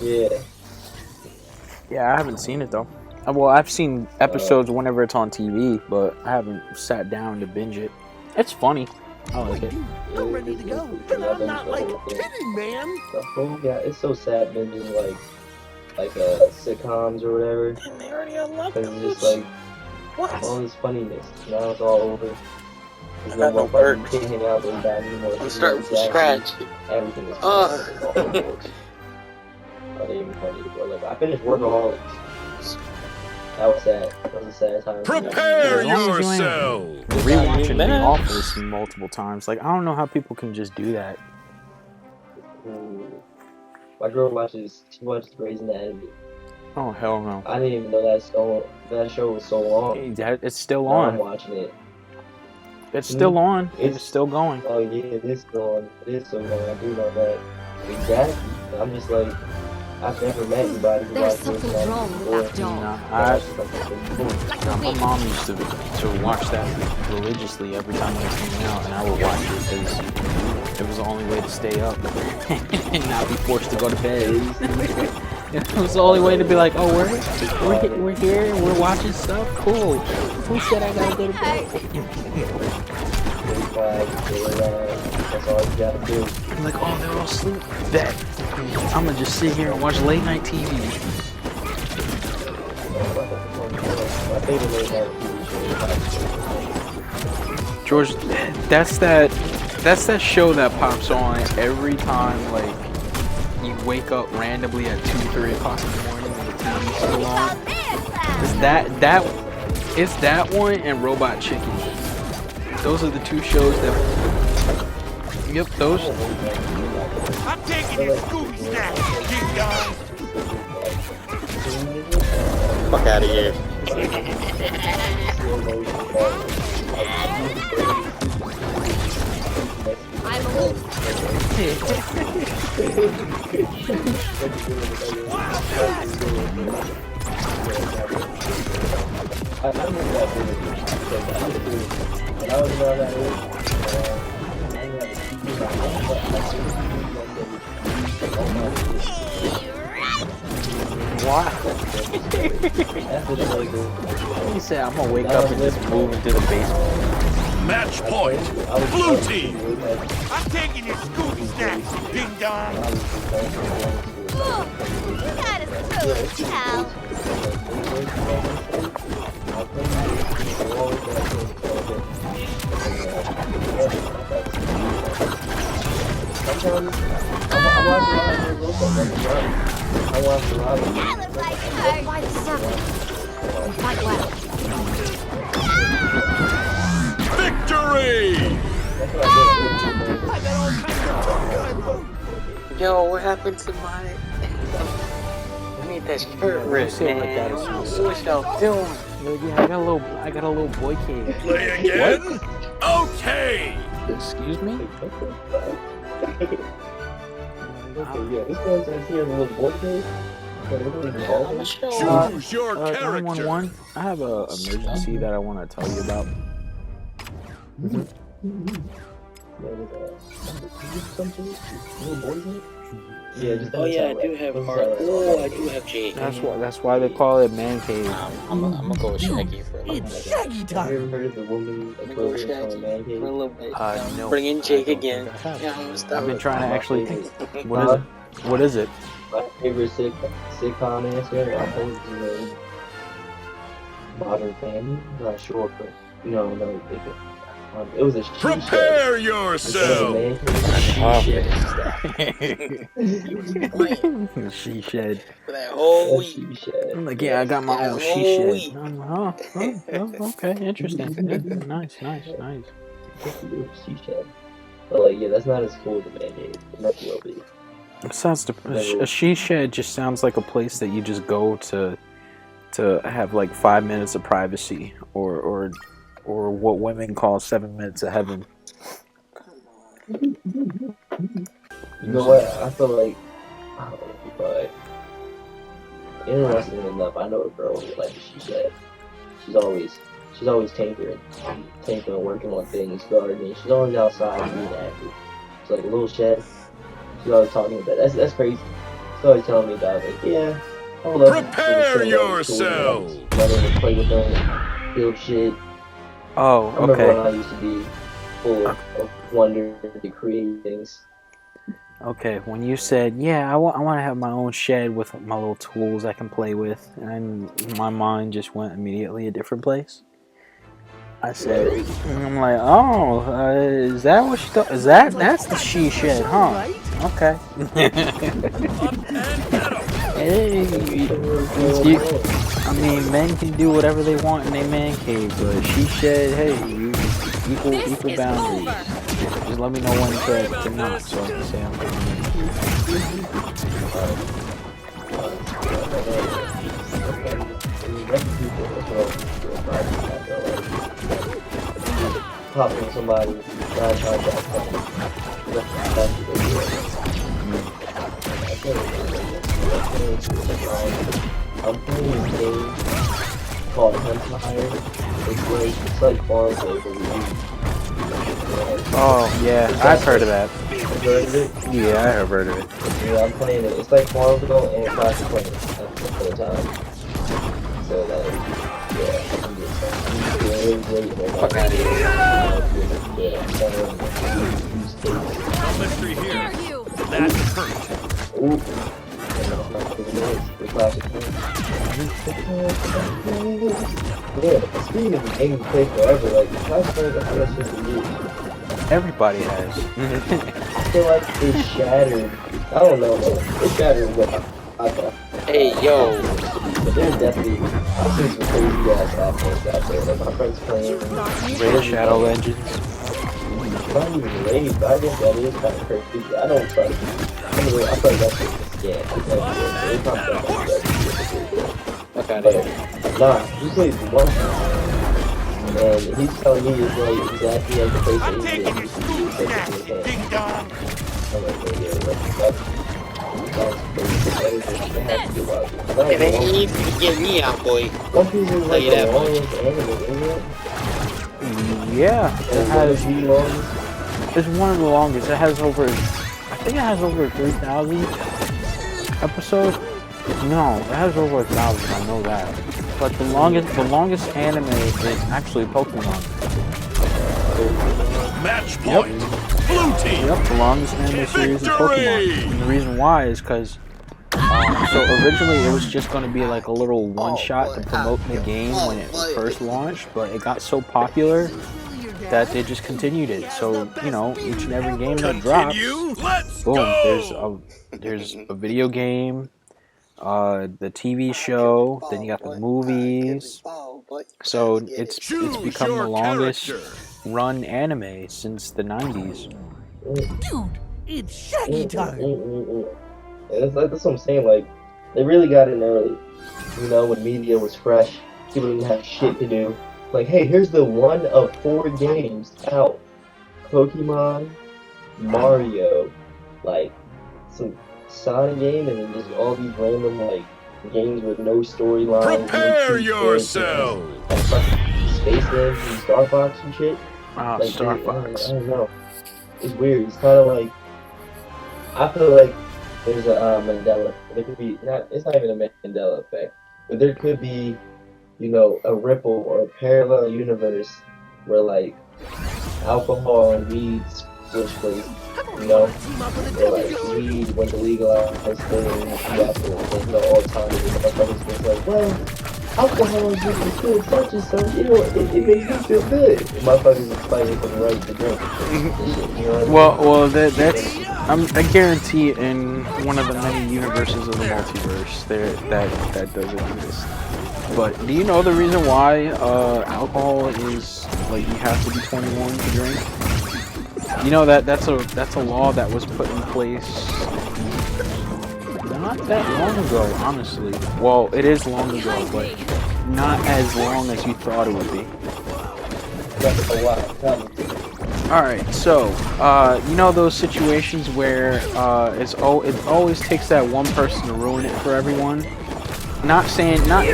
Yeah. Yeah, I haven't seen it though. Well, I've seen episodes whenever it's on TV, but I haven't sat down to binge it. It's funny. I like it. I'm ready to go. And I'm not like kidding, man. The whole it's so sad binging like sitcoms or whatever. And they already unlocked Because it's just like what? all this funniness. Now it's all over. I got no work. You can't hang out with that anymore. I'm starting from scratch. Everything is not even funny anymore. Like I finished Workaholics. That was sad. That was a sad time. Prepare yourself! Rewatching The Office multiple times. Like I don't know how people can just do that. My girl watches Grey's Anatomy. Oh hell no! I didn't even know that show was so long. It's still Now on. I'm watching it. It's still on. It's still going. Oh yeah, it is still on. It is still going. I do know that. Exactly. I'm just like, I've never met anybody who There's watches something that wrong with before. that dog. My mom used to watch that religiously every time it came out, and I would watch it because it was the only way to stay up and not be forced to go to bed. It was the only way to be like, oh, we're here, we're watching stuff, cool. Who said I gotta go to bed? That's all you gotta do. I'm like, oh, they're all asleep. Bet. I'm gonna just sit here and watch late night TV. My favorite late night TV show. George, that's that show that pops on every time, like, you wake up randomly at 2, 3 o'clock in the morning and the TV's still on. It's that one and Robot Chicken. Those are the two shows that. Yep, those. I'm taking your Scooby snack, ding dong. Fuck out of here. I'm a wolf. What? He said, I'm gonna wake up and just move into the basement. Match point, blue team. I'm taking your Scooby snack, ding dong. You got us cooked, pal. I watched a lot of That looks like her. By the circle. We fight well. Victory! Yo, what happened to my... I need that shirt ripped, man. What y'all doing? Yeah, I got a little boy cave. Play again? Okay! Excuse me? Okay, yeah, this one says here a little boy cave. Choose your character. 911. I have a emergency that I want to tell you about. Oh yeah, I do have heart. Oh, I do have Jake. That's why they call it man cave. I'm gonna go with Shaggy for a little bit. Have you ever heard of the woman I'm gonna go with equivalent of a Shaggy man for a cave? little bit. No. Bring in Jake again. I've Yeah, been trying to actually think. What is it? My favorite sitcom answer, I think, is Modern Family. I'm not sure, but no, it was a she Prepare shed. yourself! She shed. For that whole week. She shed. I'm like, yeah, I got my own she shed. I'm like, oh, okay, interesting. Yeah, nice. She shed. But like, yeah, that's not as cool as a man cave. It never will be. It sounds a she shed just sounds like a place that you just go to have like 5 minutes of privacy, or what women call 7 minutes of heaven. You know what? I feel like, I don't know, but interesting enough, I know a girl who like she said she's always tinkering, working on things, gardening. She's always outside being active. It's like a little shed. She's always talking about that. That's crazy. started telling me about it. Yeah, I would love to Prepare return yourself. letting them play with them, build shit. Oh, I remember okay. when I used to be full of wonder to create things. Okay, when you said, yeah, I want to have my own shed with my little tools I can play with, and my mind just went immediately a different place. I said, I'm like, oh, is that what she thought? That's the she shed, huh? Okay. Hey, I mean, men can do whatever they want in their man cave, but she shed, hey, you equal boundaries. Just let me know when to knock, so I can say I'm coming in. Popping somebody, 9 times out of 10. That's what they do. I'm playing this game called Empire. It's like Farmville, but we Oh, yeah, I've heard of that. heard of it? Yeah, I have heard of it. Yeah, I'm playing it. It's like Farmville and Clash of Clans at the same time. So that, yeah, I'm just really great. Fuck out of here. No mystery here. Dare you? That hurt. Ooh. The Clash of Clans. Yeah, speaking of the game we played forever, like, Clash of Clans, I feel like it's just a year. Everybody has. I feel like it shattered. I don't know, man. It shattered what I thought. Hey, yo. But there's definitely, I've seen some crazy ass assholes out there. Like my friends playing. Raid Shadow Legends. Not even raid, but I guess that is kind of crazy. I don't trust it. Anyway, I thought that's just a scam. It's not that. Fuck out of But, here. nah, he plays one time. And he's telling me it's like exactly like the place that I'm he taking did. your school snacks, ding dong. I'm like, oh, yeah, that's If it ain't to get me out, boy. One Piece is like Tell you the that much. longest anime, isn't it? Yeah, it has. The longest. It's one of the longest. It has over, I think it has over 3,000 episodes. No, it has over 1,000. I know that. But the longest anime is actually Pokemon. Match point. Blue team. Yep, the longest anime series is Pokemon. And the reason why is because so originally it was just going to be like a little one-shot to promote the game when it first launched, but it got so popular that they just continued it. So, you know, each and every game that drops, Continue. Let's boom, go. there's a video game, the TV show, then you got the movies. So it's become the longest run anime since the 90s. Dude, it's Shaggy time. Yeah, that's what I'm saying. Like, they really got in early. You know, when media was fresh, people didn't have shit to do. Like, hey, here's the one of 4 games out: Pokemon, Mario, like some Sonic game, and then just all these random like games with no storyline. Prepare yourself. Like fucking Space Games and Star Fox and shit. Like, Star I Fox. don't know. It's weird. It's kind of like, I feel like there's a Mandela. There could be not. It's not even a Mandela effect, but there could be, you know, a ripple or a parallel universe where like alcohol and weed switch places. You know, where like weed went to legalized thing, you know, all the time. And motherfuckers was like, well, alcohol is just as good, such and such. You know, it makes me feel good. And motherfuckers is fighting for the right to drink. You know what I mean? Well, that's I guarantee in one of the many universes of the multiverse that doesn't exist. But do you know the reason why alcohol is like you have to be 21 to drink? You know that's a law that was put in place not that long ago, honestly. Well, it is long ago, but not as long as you thought it would be. That's a lot. Alright, so, you know those situations where it always takes that one person to ruin it for everyone? Not saying that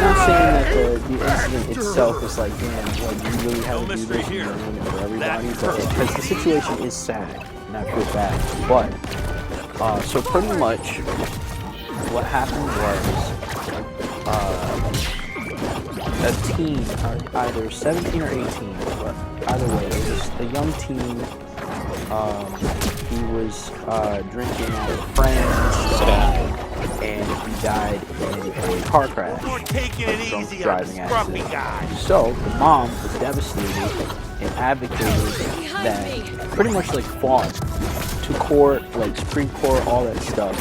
the incident itself is like, damn, like, you really have to do this and ruin it for everybody, but because the situation is sad, not good bad. But, so pretty much, what happened was a teen, either 17 or 18, but either way, it was a young teen. He was drinking at a friend's stuff, and he died in a car crash, drunk driving accident. So the mom was devastated and advocated that, pretty much like fought to court, like Supreme Court, all that stuff,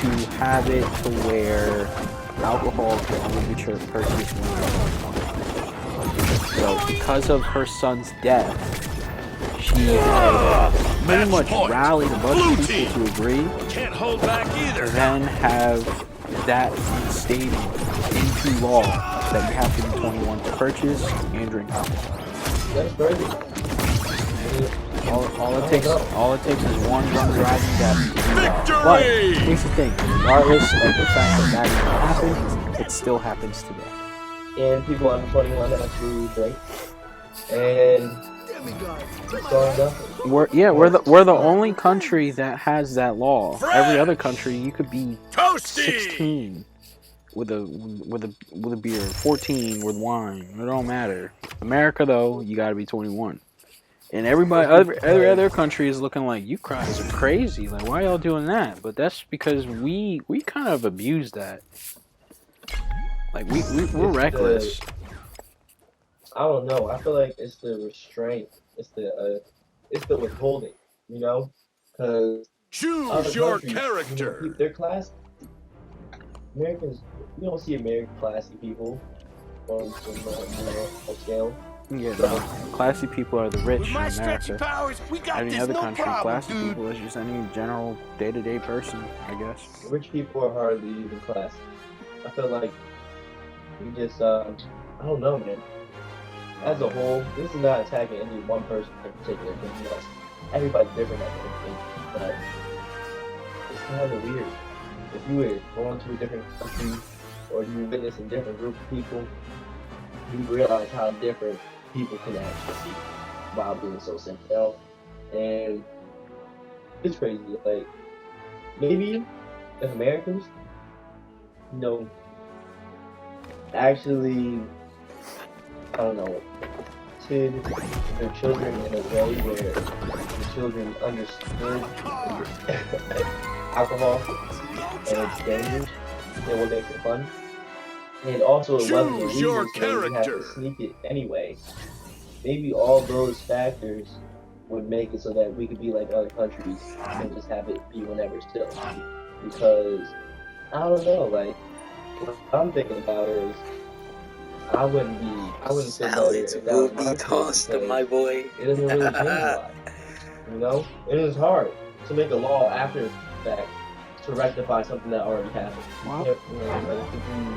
to have it to where alcohol could only be purchased when you're 21. So because of her son's death, she pretty much rallied a bunch of people to agree, Can't hold back either. and then have that stated into law that you have to be 21 to purchase and drink alcohol. That's crazy. All it takes is one drunk driving death. Victory! But here's the thing: regardless of the fact that that happened, it still happens today. And people under 21 actually drink. And we're the only country that has that law. Every other country, you could be 16 with a beer, 14 with wine. It don't matter. America, though, you gotta be 21. And every other country is looking like, you guys are crazy. Like, why y'all doing that? But that's because we kind of abuse that. Like, we're reckless. I don't know. I feel like it's the restraint. It's the withholding. You know, because Choose your character. They're classy. Americans, you don't see American classy people on scale. Yeah, no. Classy people are the rich in America. Powers, we got Any this, other no country, problem, classy dude. people is just any general day-to-day person, I guess. Rich people are hardly even classy. I feel like we just, I don't know, man. As a whole, this is not attacking any one person in particular. Because, you know, everybody's different, I think. But it's kind of weird. If you were going to a different country or you witness a different group of people, you realize how different people can actually be while being so simple. And it's crazy. Like, maybe as Americans, you know, actually, I don't know, teach their children in a way where the children understood alcohol and its dangers and what makes it fun. And also it wasn't Choose illegal, your so you have character. to sneak it anyway. Maybe all those factors would make it so that we could be like other countries and just have it be whenever still. Because, I don't know, like, what I'm thinking about is, I wouldn't feel better if that was my tossed, because my boy. it doesn't really change a lot. You know? It is hard to make a law after the fact to rectify something that already happened. Wow.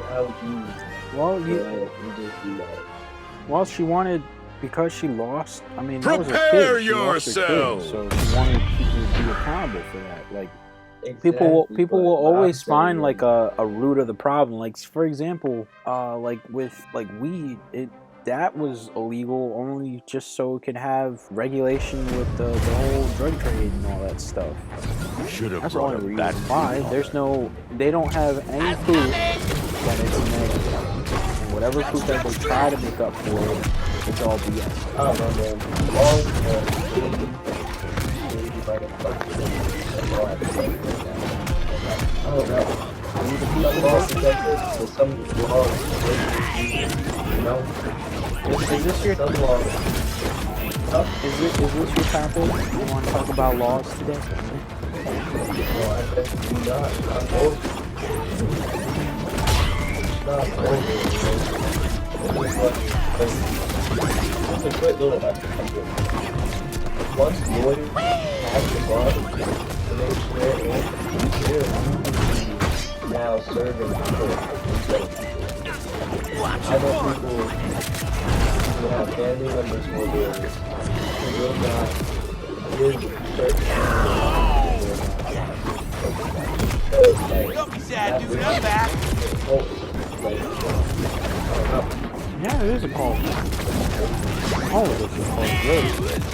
How would you just do that? Well, she wanted, because she lost. I mean, that was her Prepare kid. She lost her kid, yourself. so she wanted people to be accountable for that. Like, Exactly, people but will what I'm always find saying like is- a root of the problem. Like, for example, like with like weed, that was illegal only just so it could have regulation with the whole drug trade and all that stuff. Should have That's the brought only it reason back. why. They don't have any proof that it's negative. And whatever proof that they try to make up for it, it's all BS. I don't know, man. I don't know. Some laws protected, but some laws, you know? Is this your Some laws. is this your topic? You want to talk about laws today? No, I guess do not. I'm old. Not old. It's a quick little extra. Once lawyers have the bar, to make sure they're now serving people. I know people who have family members who will not give certain Don't be sad, dude. I'm back. Yeah, it is a call. All of this is called good.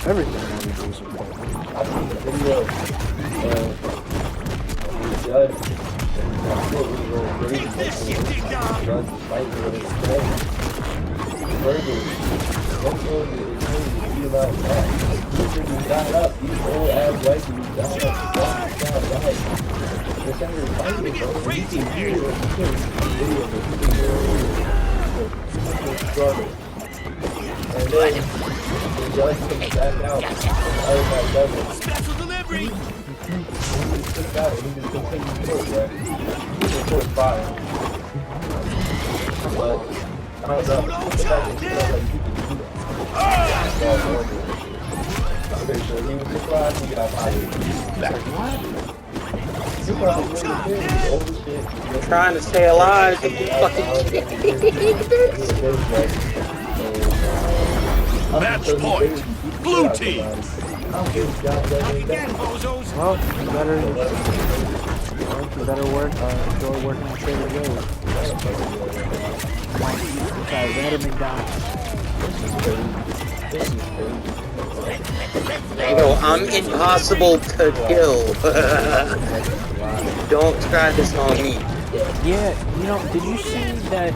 Everything that we do is a call. I think the video, the judge Take this shit, ding dong. Special delivery. Trying to stay alive. Match point. Blue team. Again, bozos. Well, you better work. Enjoy working on Trader Joe's. Guys, better McDonald's. Yo, I'm impossible to kill. Don't try this on me. Yeah, you know, did you see that?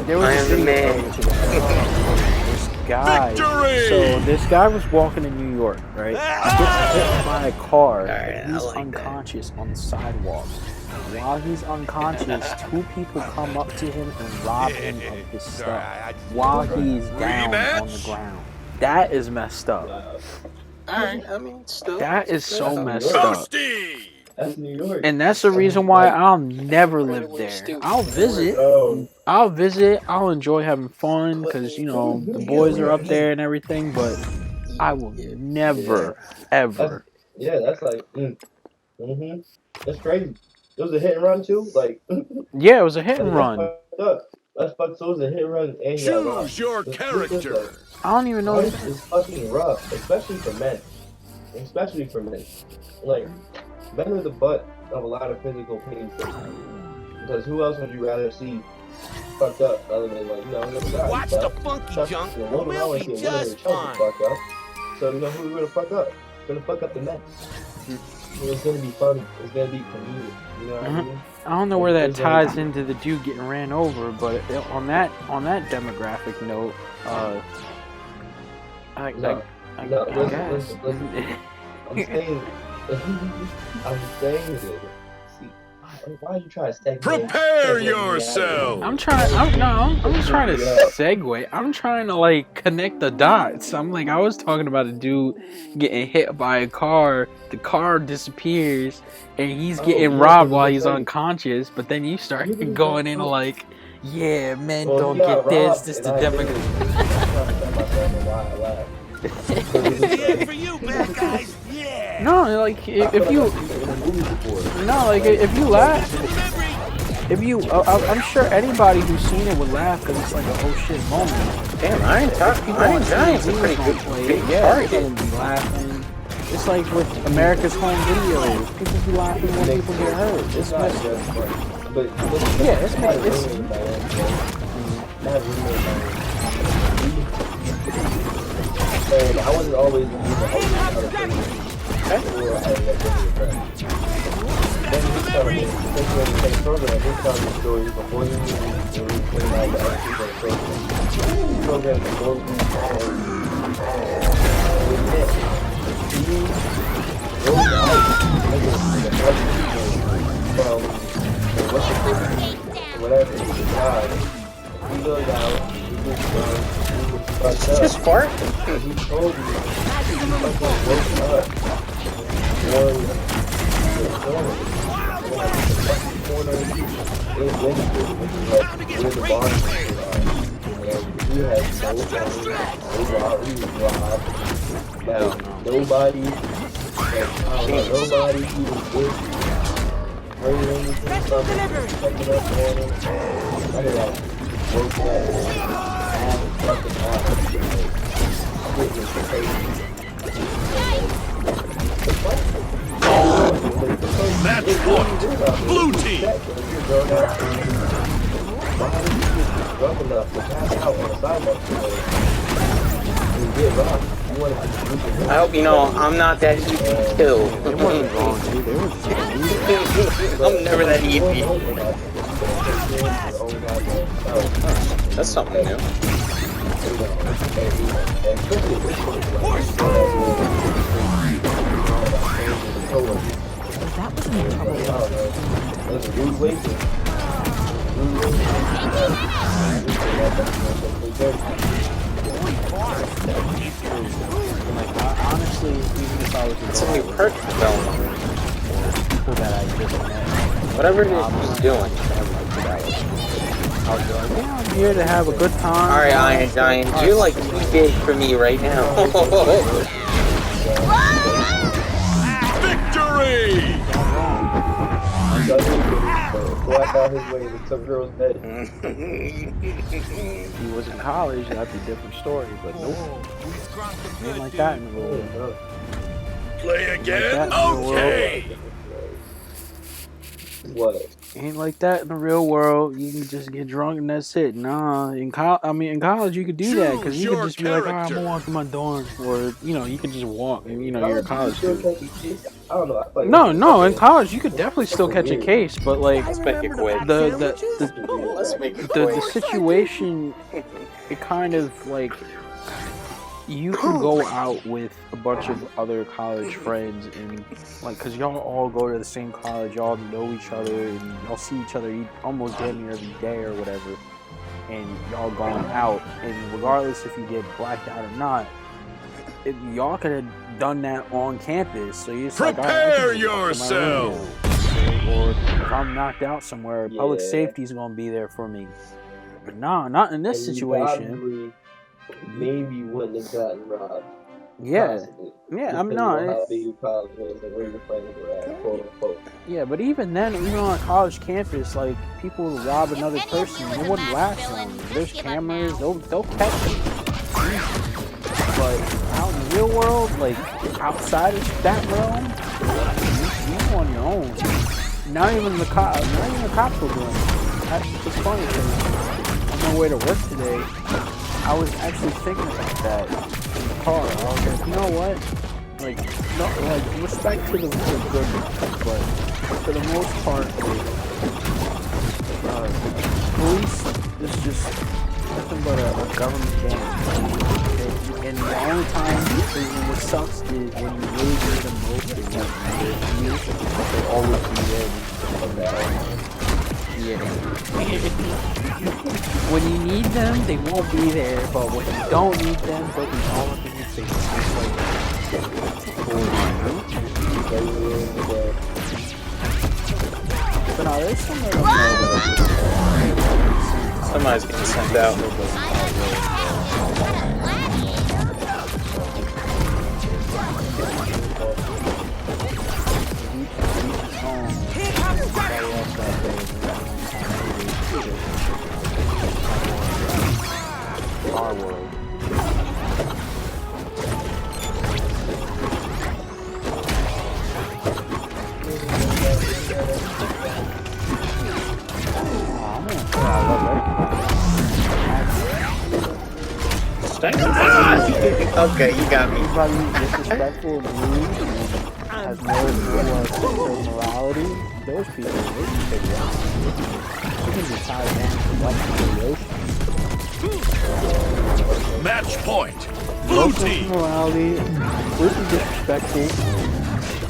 There was I am the man. This guy. Victory! So this guy was walking in New York, right? He gets hit by a car. Alright, He's I like unconscious on the sidewalk. While he's unconscious, two people come up to him and rob him of his stuff while he's down on the ground. That is messed up. Alright, I mean, still. That is so messed up. Toasty. That's New York. And that's the reason why I'll never live there. I'll visit. I'll enjoy having fun because, you know, the boys are up there and everything, but I will never, ever. Yeah, that's like, that's crazy. It was a hit and run too? Like, Yeah, it was a hit and run. That's fucked. So it was a hit and run and he got robbed. Choose your character. I don't even know. Life is fucking rough, especially for men. Especially for men. Like, men are the butt of a lot of physical pain. Because who else would you rather see fucked up other than, like, you know, another guy? Watch the funky junk. We'll be just fine. Fucked up. So, you know who's gonna fuck up? It's gonna fuck up the men. It's gonna be fun. It's gonna be comedic. You know what I mean? I don't know where that ties into the dude getting ran over, but on that demographic note, I guess. Listen. I'm saying it. See, why are you trying to segue? Prepare yourself. I'm just trying to segue. I'm trying to like connect the dots. I'm like, I was talking about a dude getting hit by a car. The car disappears, and he's getting robbed while he's unconscious. But then you start going into like, yeah, men don't get this. This the demographic. Yeah, for you, bad guys. Yeah. No, like if you laugh, I'm sure anybody who's seen it would laugh because it's like a oh shit moment. Damn, Iron Giant's a pretty good Yeah, people be laughing. It's like with America's Home Videos. People be laughing when people get hurt. It's messed up. Yeah, it's messed And I wasn't always using the whole Then he started taking the same program. He started the stories before he came out the other people in the program. The program that goes whatever he died. He goes out, he gets Just fart? he told me he fucking woke up one corner. It was Wednesday, which is like where the barn is. And he had no robbery, he was robbed. Like, nobody who was good heard anything from him, checking up on him. None of that. Woke up. Fucking awesome. Match point. Blue team. Why did you get drunk enough to pass out on the sidewalk today? Yeah, Rob, you want to be I hope you know I'm not that easy to kill. They wasn't wrong, dude. They were just I'm never that easy. That's something new. That wasn't in trouble. That's a rude way to. like, honestly, even if I was It's a new perk development. people that I just met, Whatever it is he's doing. I would be like, yeah, I'm here to have a good time. Alright, Iron Giant, you're like too big for me right now. Victory! Go out his way with some girl's bed. If he was in college, that'd be a different story, but nope. Ain't like that in the real world. Play again? Like that in the real Okay! What? Ain't like that in the real world. You can just get drunk and that's it. Nah, in college you could do that because you could just be like, I'm gonna walk to my dorm, or you could just walk. And you're a college student. I don't know. Like No, in college you could definitely still catch a case, but like Let's make it quick. Let's make it the quick. situation, it kind of like you can go out with a bunch of other college friends and like, cause y'all all go to the same college, y'all know each other and y'all see each other almost damn near every day or whatever, and y'all going out, and regardless if you get blacked out or not, y'all could have done that on campus. So you just Prepare yourself! Or if I'm knocked out somewhere, public safety's gonna be there for me. But nah, not in this situation. Maybe wouldn't have gotten robbed. Yeah, Possibly. yeah, I'm Depending not. on how big your college was and where your friends were at, quote unquote. Yeah, but even then, even on a college campus, like people will rob another person, it wouldn't last long. There's cameras, they'll catch you. But out in the real world, like outside of that realm, you on your own. Not even the cops will do it. It's funny because on my way to work today, I was actually thinking about that in the car. I was like, you know what? Like, no, like respect to the good, but for the most part, police is just nothing but a government gang. And the only time what sucks is when you really need them most, they always be there. Yeah. When you need them, they won't be there, but when you don't need them, they'll be all up in your face. But no, there's some that Somebody's getting sent out. our world. Okay, you got me. Anybody who's disrespectful and rude and has no morality, those people, they can take it out. You can just tie them to the ocean. Match point. No Blue sense of team. morality, completely disrespectful,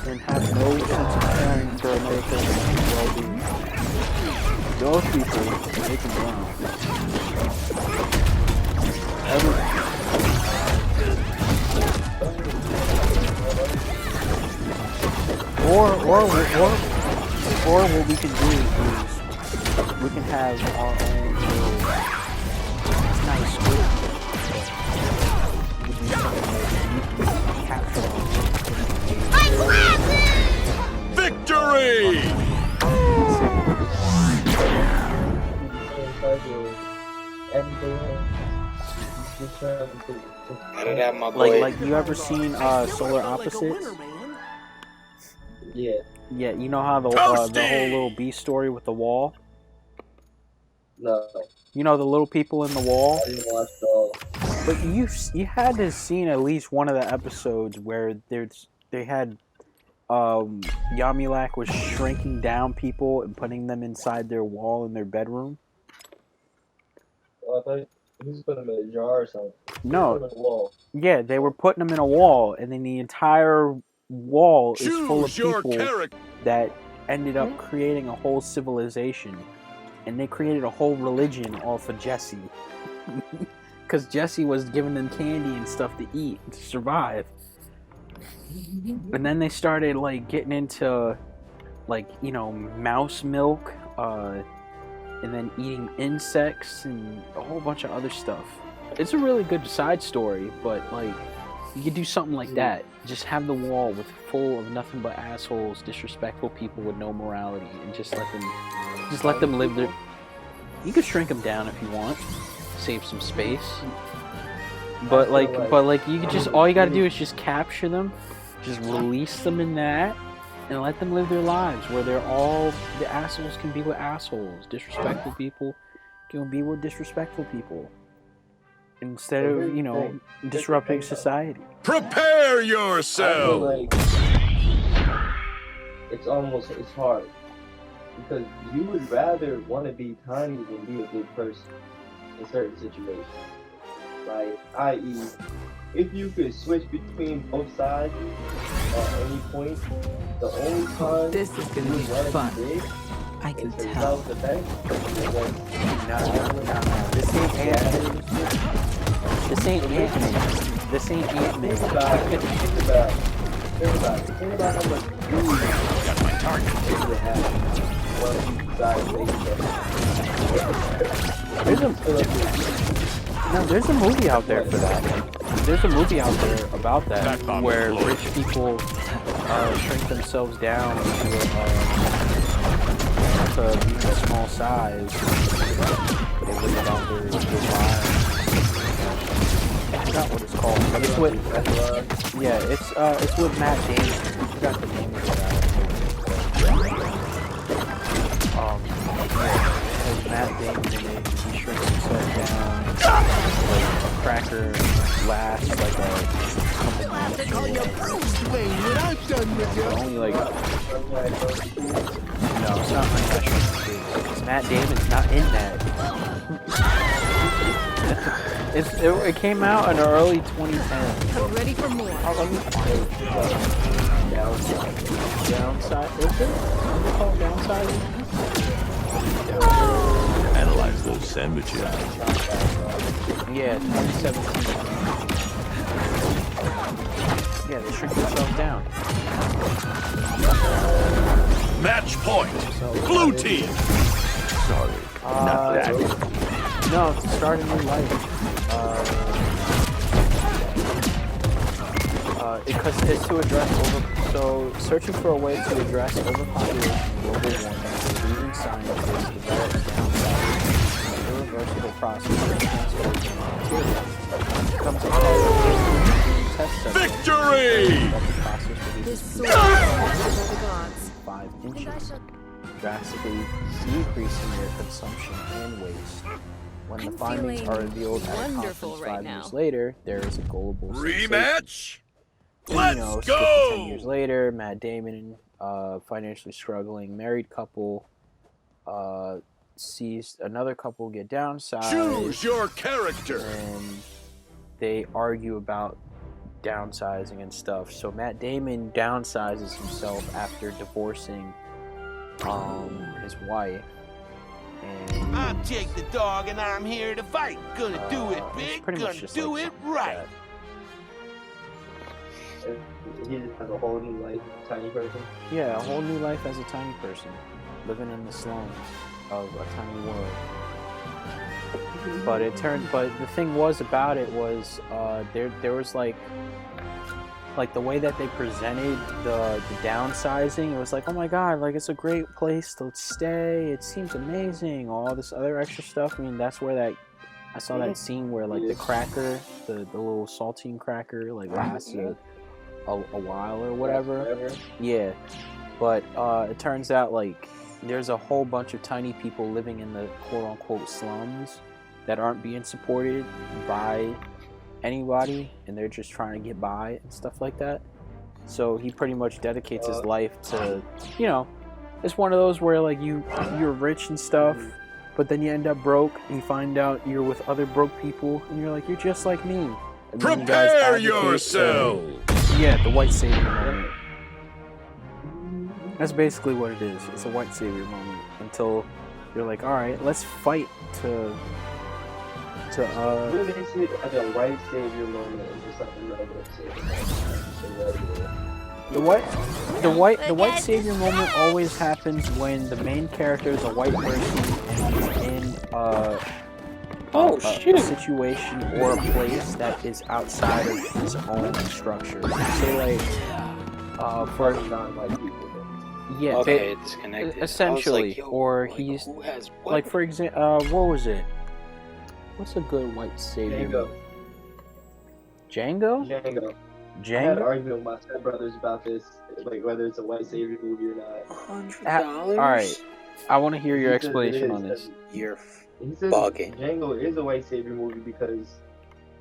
and have no sense of caring for another person's well-being. Those people, they can drown. Or what we can do is we can have our own little nice group. Victory! Like you ever seen Solar Opposites? Yeah. Yeah, you know how the whole little beast story with the wall? No. You know the little people in the wall? I didn't watch it all. But you had to have seen at least one of the episodes where they had Yamulak was shrinking down people and putting them inside their wall in their bedroom. Oh, I thought he was putting them in a jar or something. No. Put them in a wall. Yeah, they were putting them in a wall, and then the entire wall is full of people that ended up creating a whole civilization. And they created a whole religion off of Jesse. Because Jesse was giving them candy and stuff to eat to survive. And then they started like getting into like, you know, mouse milk, and then eating insects and a whole bunch of other stuff. It's a really good side story, but like you could do something like that. Just have the wall with full of nothing but assholes, disrespectful people with no morality, and just let them live their. You could shrink them down if you want, save some space. But like you could just all you gotta do is just capture them, just release them in that, and let them live their lives where they're all the assholes can be with assholes, disrespectful people can be with disrespectful people. Instead of, you know, disrupting society. Prepare I feel yourself! like it's hard. Because you would rather want to be tiny than be a good person in certain situations. Like, i.e., if you could switch between both sides at any point, the only time This is gonna you be would fun. be big I can is for tell. self-defense. No. This ain't Ant-Man. This ain't Ant-Man. This ain't Ant-Man. Think about how much food Got my target. you would have. There's a movie out there for that. There's a movie out there about that where rich people shrink themselves down to even a small size. They live out their lives. I forgot what it's called, but it's with it's with Matt Damon. I forgot the name of that. Matt Damon in it, he shrinks himself down like a cracker lasts like a couple minutes. They call you Bruce Wayne when I'm done with you. Only like no, it's not like that. Because Matt Damon's not in that. It came out in the early 2010s. I'm ready for more. Let me find it. Downside. Is it? Is it called downsizing? Analyze those sandwiches. Yeah, 2017. Yeah, they shrink themselves down. Match point. Blue team. Sorry, not that. No, to start a new life. Because it's to address so searching for a way to address overpopulation, global warming, leading scientists develop downsizing, an irreversible process that transfers material. Comes a test subject. Victory! This sword is the gods. 5 And I inches, shall. drastically decreasing their consumption and waste. When the I'm findings are feeling revealed at a wonderful conference right 5 now. years later, there is a global sensation. Rematch? And, Let's skip to 10 go! years later, Matt Damon, financially struggling married couple, sees another couple get downsized. Choose your character. And they argue about downsizing and stuff. So Matt Damon downsizes himself after divorcing his wife. And I'm Jake the dog and I'm here to fight. Gonna do it it's big, pretty much gonna just do like it something like right. that. He just has a whole new life, tiny person. Yeah, a whole new life as a tiny person, living in the slums of a tiny world. But the thing was about it was there was like the way that they presented the downsizing. It was like, oh my god, like it's a great place to stay. It seems amazing. All this other extra stuff. I mean, that's where I saw that scene where like the cracker, the little saltine cracker, like lasted a while or whatever. Yeah, but it turns out like there's a whole bunch of tiny people living in the quote-unquote slums that aren't being supported by anybody, and they're just trying to get by and stuff like that. So he pretty much dedicates his life to, you know, it's one of those where like you're rich and stuff, but then you end up broke and you find out you're with other broke people and you're like, you're just like me. And then you guys Prepare advocate, yourself! yeah, the white savior moment. That's basically what it is. It's a white savior moment until you're like, all right, let's fight to What makes it like a white savior moment and just like another savior? the white savior moment always happens when the main character is a white person and he's in a situation or a place that is outside of his own structure. Say like for non-white people. yeah, Okay, it's connected. essentially, Like, yo, or like, he's who has what? like for example, what was it? What's a good white savior? Django. Django? I had an Django? argument with my stepbrothers about this, like whether it's a white savior movie or not. $100? Alright, I want to hear your He says it explanation is, on this. You're He says bugging. Django is a white savior movie because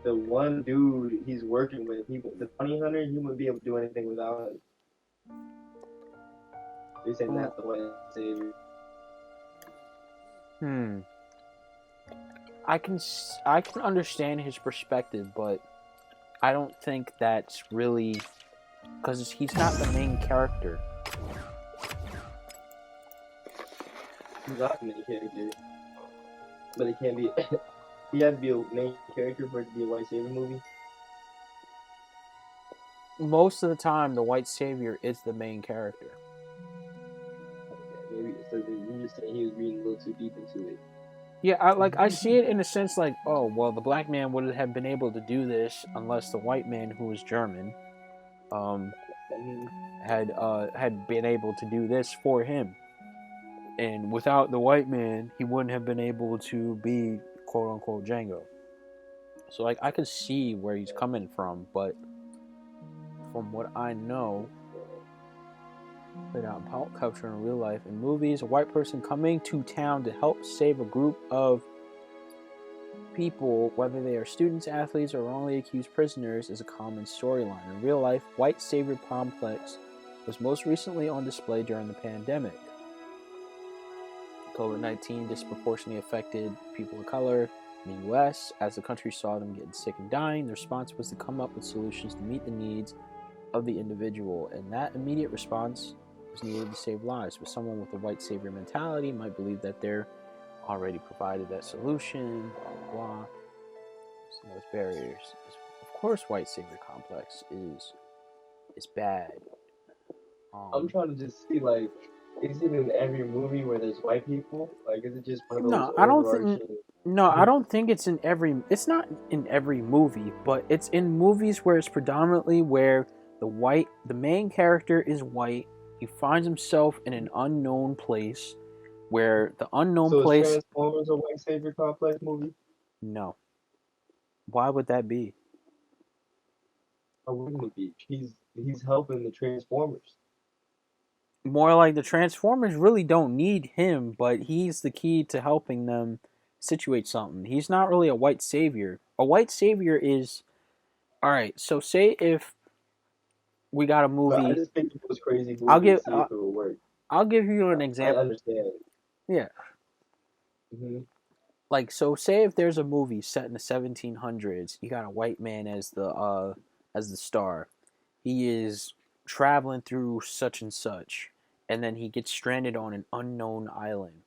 the one dude he's working with, the bounty hunter, he wouldn't be able to do anything without him. They're saying that's the white savior. I can understand his perspective, but I don't think that's really because he's not the main character. He's not the main character, but it can't be. He has to be a main character for it to be a white savior movie. Most of the time, the white savior is the main character. Okay, maybe so you just saying he was reading a little too deep into it. Yeah, I see it in a sense like, oh, well, the black man wouldn't have been able to do this unless the white man, who was German, had been able to do this for him. And without the white man, he wouldn't have been able to be quote unquote Django. So like I could see where he's coming from, but from what I know, played out in pop culture and real life in movies, a white person coming to town to help save a group of people, whether they are students, athletes, or wrongly accused prisoners, is a common storyline. In real life, white savior complex was most recently on display during the pandemic. COVID-19 disproportionately affected people of color in the U.S. As the country saw them getting sick and dying, the response was to come up with solutions to meet the needs of the individual, and that immediate response was needed to save lives. But someone with a white savior mentality might believe that they're already provided that solution, blah, blah, blah. So those barriers. Of course, white savior complex is bad. I'm trying to just see, like, is it in every movie where there's white people? Like, is it just one of those No, I don't think. overarching- No, I don't think it's in every. It's not in every movie, but it's in movies where it's predominantly where the main character is white. He finds himself in an unknown place, where the unknown So place. is Transformers a white savior complex movie? No. Why would that be? Or wouldn't it be? He's helping the Transformers. More like the Transformers really don't need him, but he's the key to helping them situate something. He's not really a white savior. A white savior is, all right. So say if we got a movie, But I just think it was crazy. I'll give- see if it would work. I'll give you an I example. understand. Yeah. Mm-hmm. Like, so say if there's a movie set in the 1700s, you got a white man as the star. He is traveling through such and such, and then he gets stranded on an unknown island.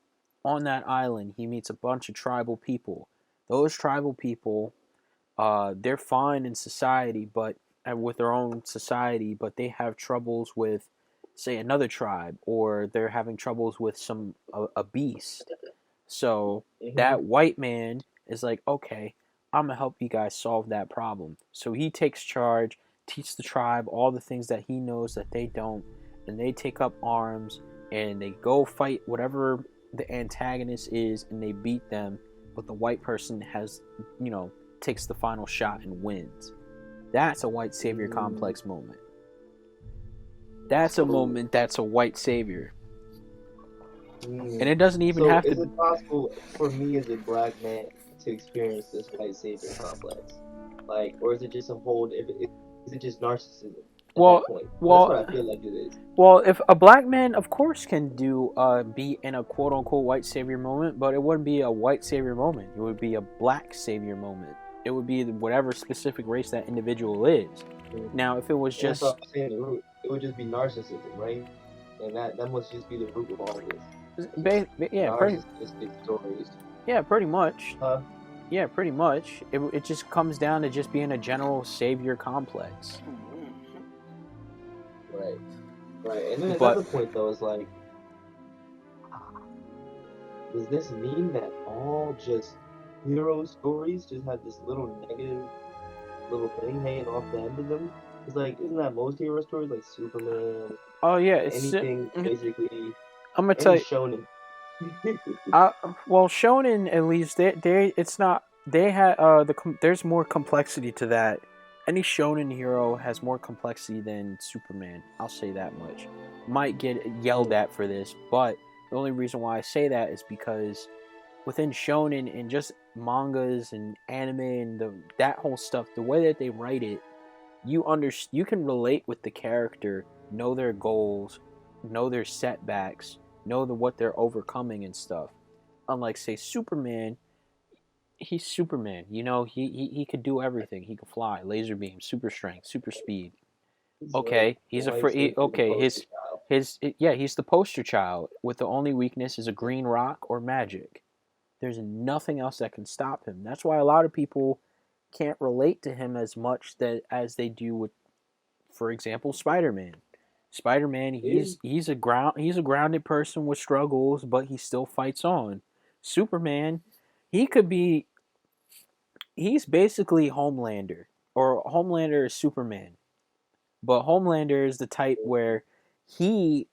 On that island, he meets a bunch of tribal people. Those tribal people, they're fine in society, but with their own society, but they have troubles with, say, another tribe, or they're having troubles with a beast. So that white man is like, okay, I'm gonna help you guys solve that problem. So he takes charge, teaches the tribe all the things that he knows that they don't, and they take up arms and they go fight whatever the antagonist is, and they beat them. But the white person has, takes the final shot and wins. That's a white savior complex moment. That's a moment that's a white savior. And it doesn't even have Is to. it possible for me as a black man to experience this white savior complex? Like, or is it just a whole? Is it just narcissism at Well, that point? That's what well, I feel like it is. well. If a black man, of course, can be in a quote unquote white savior moment, but it wouldn't be a white savior moment. It would be a black savior moment. It would be whatever specific race that individual is. Now, if it was And that's just what I'm saying. The root, it would just be narcissism, right? And that must just be the root of all this. Narcissistic stories. pretty much. Huh? Yeah, pretty much. It just comes down to just being a general savior complex. Right. Right. And then But another point though is like, does this mean that all just hero stories just have this little negative little thing hanging off the end of them? It's like, isn't that most hero stories like Superman, oh yeah, anything basically, I'm gonna tell any you. shonen? Well, shonen at least it's not they had there's more complexity to that. Any shonen hero has more complexity than Superman. I'll say that much. Might get yelled at for this, but the only reason why I say that is because within shonen and just mangas and anime and that whole stuff, the way that they write it, you can relate with the character, know their goals, know their setbacks, know what they're overcoming and stuff. Unlike say Superman, he's Superman. You know, he could do everything. He could fly, laser beam, super strength, super speed. Okay, he's he's the poster child with the only weakness is a green rock or magic. There's nothing else that can stop him. That's why a lot of people can't relate to him as much as they do with, for example, Spider-Man. Spider-Man, he's a grounded person with struggles, but he still fights on. Superman, he could be he's basically Homelander, or Homelander is Superman. But Homelander is the type where he's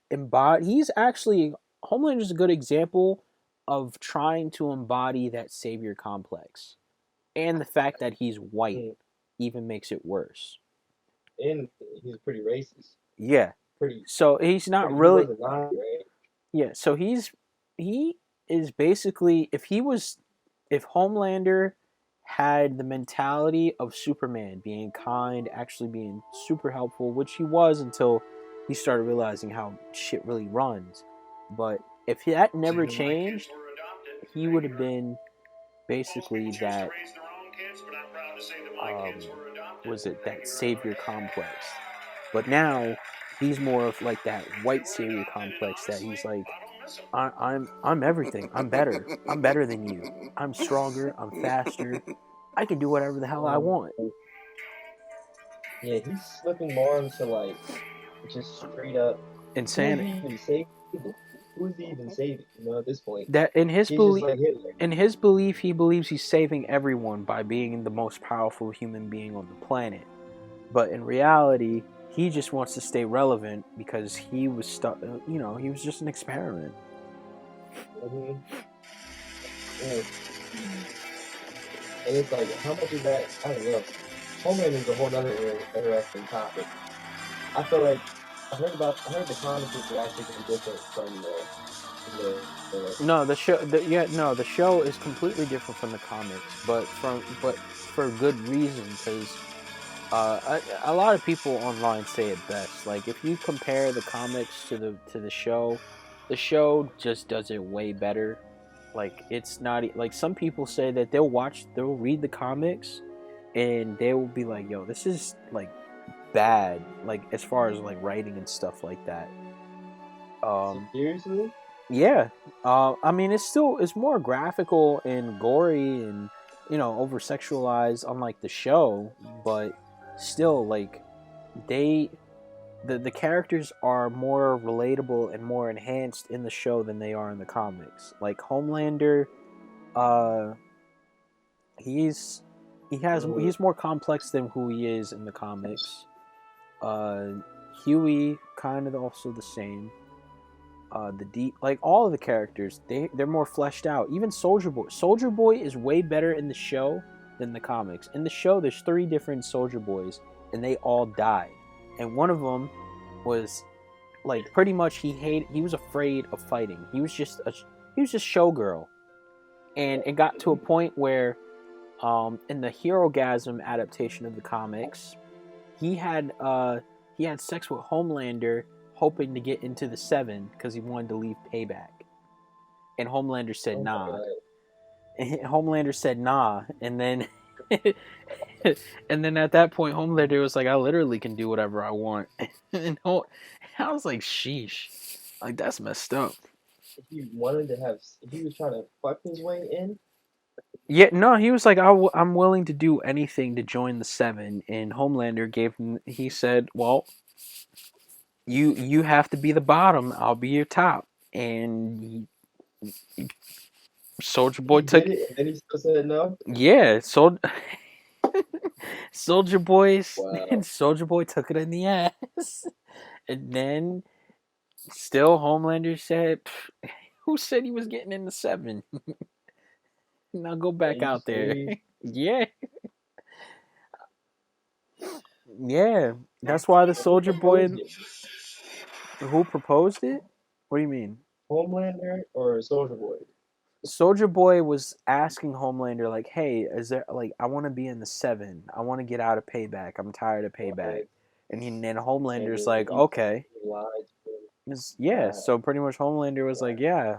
actually Homelander's a good example of trying to embody that savior complex. And the fact that he's white even makes it worse. And he's pretty racist. Yeah. Pretty. So he's not really. Yeah. So he is basically if Homelander had the mentality of Superman, being kind, actually being super helpful, which he was until he started realizing how shit really runs. But if that never changed, he would have been basically that that savior complex. But now he's more of like that white savior complex that he's like, I'm everything. I'm better. I'm better than you. I'm stronger. I'm faster. I can do whatever the hell I want. Yeah, he's slipping more into like just straight up insanity. Who is he even saving? You know, at this point, that in his belief, like he believes he's saving everyone by being the most powerful human being on the planet. But in reality, he just wants to stay relevant because he was stuck. You know, he was just an experiment. Mm-hmm. Yeah. And it's like, how much is that? I don't know. Homeland is a whole other interesting topic. I feel like I heard the comics is drastically different from the show is completely different from the comics, but for good reason, because a lot of people online say it best. Like if you compare the comics to the show just does it way better. Like it's not like some people say that they'll read the comics and they will be like, yo, this is like bad, like as far as like writing and stuff like that. Seriously? Yeah. I mean it's more graphical and gory and over sexualized unlike the show, but still like the characters are more relatable and more enhanced in the show than they are in the comics. Like Homelander, he's more complex than who he is in the comics. Huey kind of also the same. Like all of the characters, they're more fleshed out. Even Soldier Boy. Soldier Boy is way better in the show than the comics. In the show, there's 3 different Soldier Boys, and they all died. And one of them was like pretty much he was afraid of fighting. He was just showgirl, and it got to a point where In the Herogasm adaptation of the comics, he had sex with Homelander, hoping to get into the Seven because he wanted to leave Payback, and Homelander said nah. Homelander said nah, and then and then at that point, Homelander was like, "I literally can do whatever I want," and I was like, "Sheesh, like that's messed up." If he wanted to have, if he was trying to fuck his way in. Yeah, no, he was like, I'm willing to do anything to join the Seven, and Homelander gave him. He said, "Well, you have to be the bottom. I'll be your top." And Soldier Boy took it, and then he still said no. Yeah, Soldier Boy Wow. and Soldier Boy took it in the ass, and then still Homelander said, "Who said he was getting in the Seven? Now go back out there." Yeah. Yeah, that's why the Soldier Boy. Who proposed it? What do you mean? Homelander or Soldier Boy? Soldier Boy was asking Homelander, like, "Hey, is there like I want to be in the Seven. I want to get out of Payback. I'm tired of Payback." And then Homelander's like, "Okay." Yeah, so pretty much Homelander was like, "Yeah,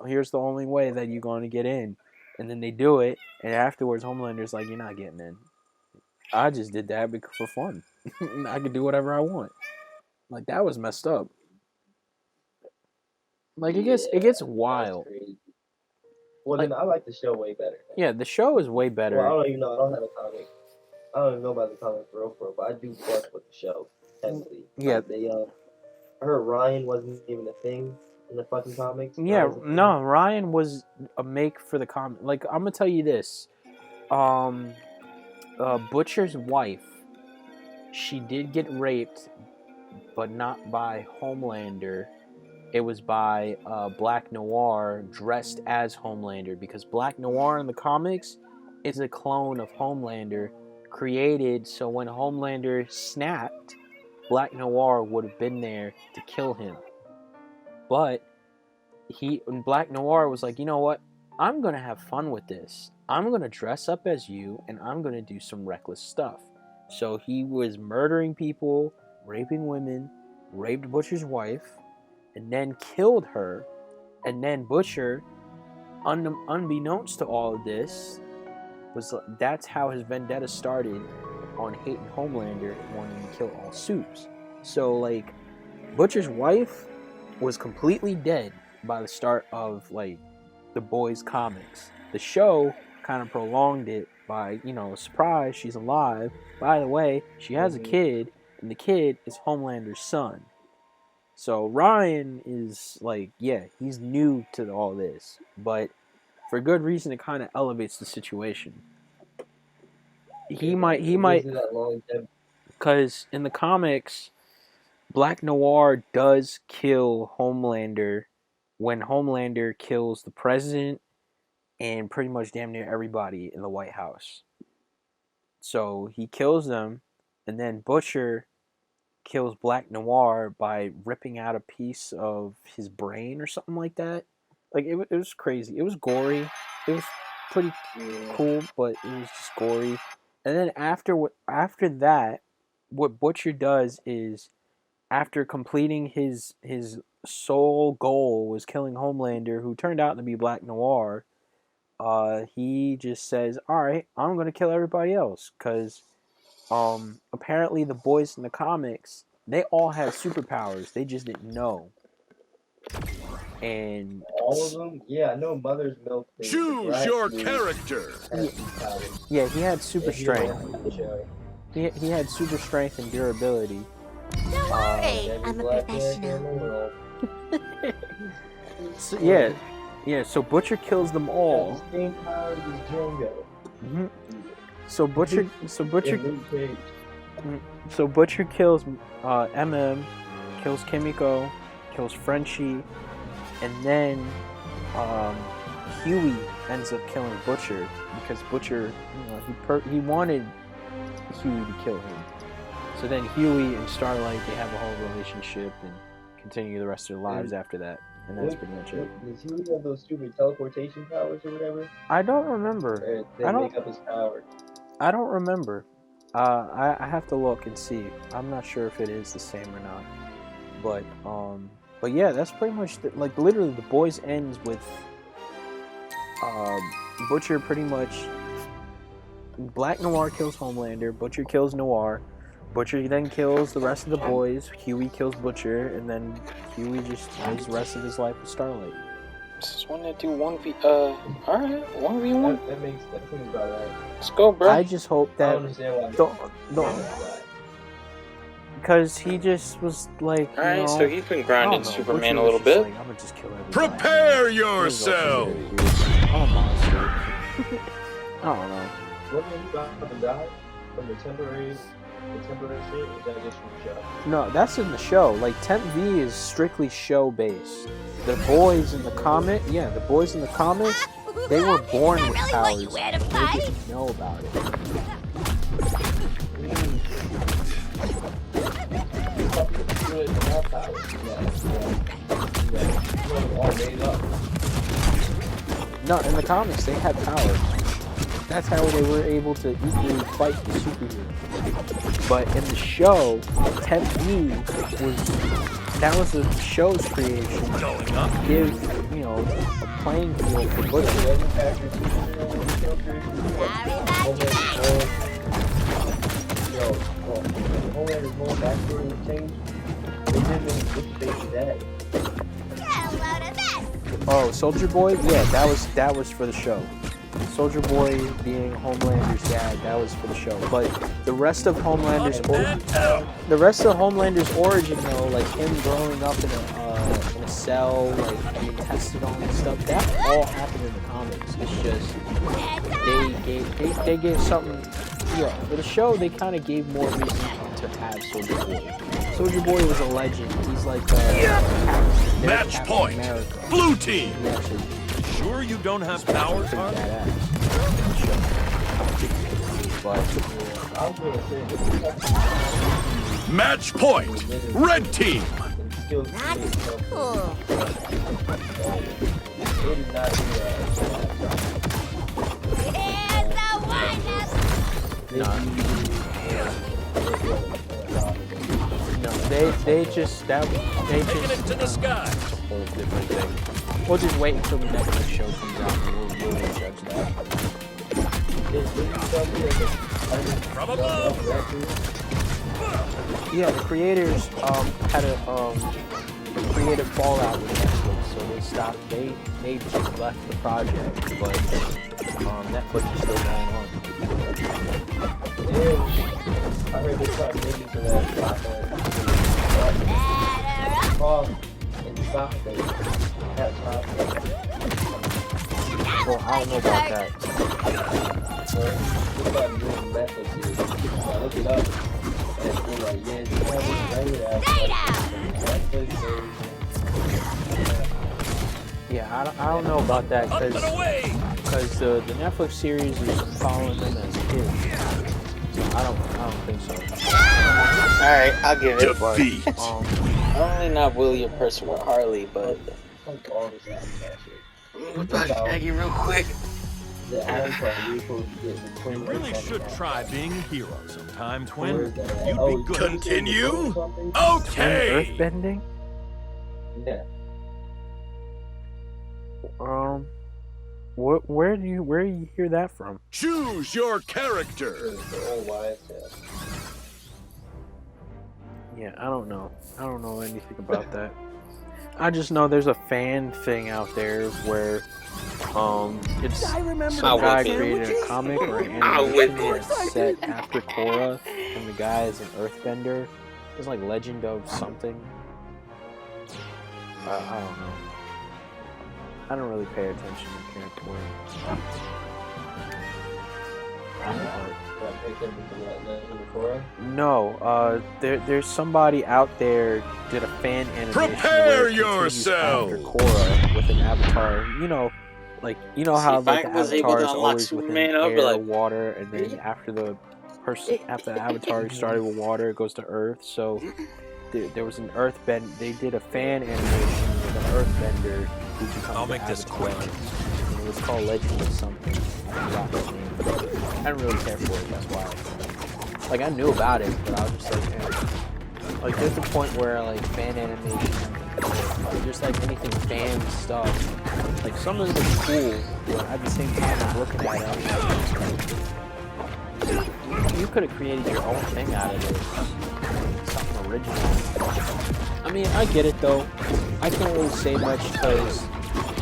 here's the only way that you're going to get in." And then they do it, and afterwards Homelander's like, "You're not getting in. I just did that for fun. I can do whatever I want." Like, that was messed up. Like, it gets wild. Well, then I like the show way better. Yeah, the show is way better. Well, I don't even know. I don't have a comic. I don't even know about the comic for real, but I do fuck with the show heavily. Yeah. I heard Ryan wasn't even a thing in the fucking comics. Yeah, no, Ryan was a make for the comic. Like, I'm gonna tell you this. Butcher's wife, she did get raped, but not by Homelander. It was by Black Noir dressed as Homelander, because Black Noir in the comics is a clone of Homelander, created so when Homelander snapped, Black Noir would have been there to kill him. But Black Noir was like, "You know what? I'm going to have fun with this. I'm going to dress up as you, and I'm going to do some reckless stuff." So he was murdering people, raping women, raped Butcher's wife, and then killed her. And then Butcher, unbeknownst to all of this, that's how his vendetta started on hating Homelander, wanting to kill all Supes. So, like, Butcher's wife was completely dead by the start of, like, the Boys comics. The show kind of prolonged it by, surprise, she's alive. By the way, she has a kid, and the kid is Homelander's son. So Ryan is like, yeah, he's new to all this, but for good reason, it kind of elevates the situation. He might, because in the comics, Black Noir does kill Homelander when Homelander kills the president and pretty much damn near everybody in the White House. So he kills them, and then Butcher kills Black Noir by ripping out a piece of his brain or something like that. Like, it was crazy. It was gory. It was pretty cool, but it was just gory. And then after that, what Butcher does is, after completing his sole goal was killing Homelander, who turned out to be Black Noir, he just says, "All right, I'm going to kill everybody else," because apparently the boys in the comics, they all had superpowers. They just didn't know. And all of them? Yeah, I know Mother's Milk. Choose your character. Yeah, he had super strength. He had super strength and durability. Don't worry, I'm a professional. So Butcher kills them all. Mm-hmm. So Butcher kills MM, kills Kimiko, kills Frenchie, and then Huey ends up killing Butcher because Butcher, he wanted Huey to kill him. So then Huey and Starlight, they have a whole relationship and continue the rest of their lives after that. and that's pretty much it. Does he have those stupid teleportation powers or whatever? I don't remember. Or they I don't. make up his powers? I don't remember. I have to look and see. I'm not sure if it is the same or not. But yeah, that's pretty much like literally the boys ends with Butcher pretty much. Black Noir kills Homelander. Butcher kills Noir. Butcher then kills the rest of the boys. Huey kills Butcher, and then Huey just lives the rest of his life with Starlight. Just want to do 1v... Alright, 1v1. That seems about right. Let's go, bro. I just hope I that don't understand why. because he just was like, Alright, so he's been I grinding don't know, Superman Butcher a little was just bit. like, I'm gonna just kill everybody. Prepare He was also yourself! very weird. I'm a monster. I don't know. Wasn't he about to die from the temporary shit? Or is that just from the show? No, that's in the show. Like Temp V is strictly show based. The boys in the comic, the boys in the comics, they were born with powers. They didn't know about it. All made up. No, in the comics they had powers. That's how they were able to equally fight the superheroes. But in the show, Temp V that was the show's creation to give, a playing field for Butcher. Homelander's whole backstory was changed. They didn't anticipate that. Oh, Soldier Boy? Yeah, that was for the show. Soldier Boy being Homelander's dad, that was for the show. But the rest of Homelander's origin though, like him growing up in a cell, like being tested on and stuff, that all happened in the comics. It's just they gave something. Yeah, for the show they kind of gave more reason to have Soldier Boy. Soldier Boy was a legend. He's like Match point! America. Blue team! He actually Sure you don't have powers, pretty huh? badass. But I was gonna say, Match point! Red team! That's cool. they did not do that. Here's the they just Taking it to the sky! whole different thing. We'll just wait until the next show comes out and we'll really judge that. From above! Yeah, the creators had a creative fallout with Netflix, so they stopped. They just left the project, but Netflix is still going on. I heard they tried making to that Well, I don't know about that. Look it up. And it's like, yeah, it's Yeah, I don't know about that Up and away! because the Netflix series is following them as kids. So I don't think so. Alright, I'll give it. Defeat! I'm really not really a person with Harley, but... What about Maggie real quick? The Adam part, you're supposed to get the You twin. really should try being a hero sometime, Twin. Where's that at? You'd Oh, be you good. said Continue? or something? Okay! Earthbending? Yeah. Where do you hear that from? Choose your character! The old YSL. Yeah, I don't know. I don't know anything about that. I just know there's a fan thing out there where it's some guy created a comic or an animation that's set after Korra, and the guy is an earthbender. It's like Legend of something. I don't know. I don't really pay attention to character work. No, there's somebody out there did a fan animation. Prepare where it continues yourself! after Korra with an avatar. You know how See, if like I the was able avatar to is unlock always Superman, within I'd be air, like, water, and then after the avatar started with water, it goes to Earth. So there was an Earthbend. They did a fan animation with an earthbender who becomes I'll make this quick. And it was called Legend of something. I forgot his name, but I didn't really care for it. That's why. Like I knew about it, but I was just like, like there's a point where like fan animation, or just like anything fan stuff, like some of it is cool, but at the same time I'm looking at it, I'm like, you could have created your own thing out of it, something original. I mean, I get it though. I can't really say much because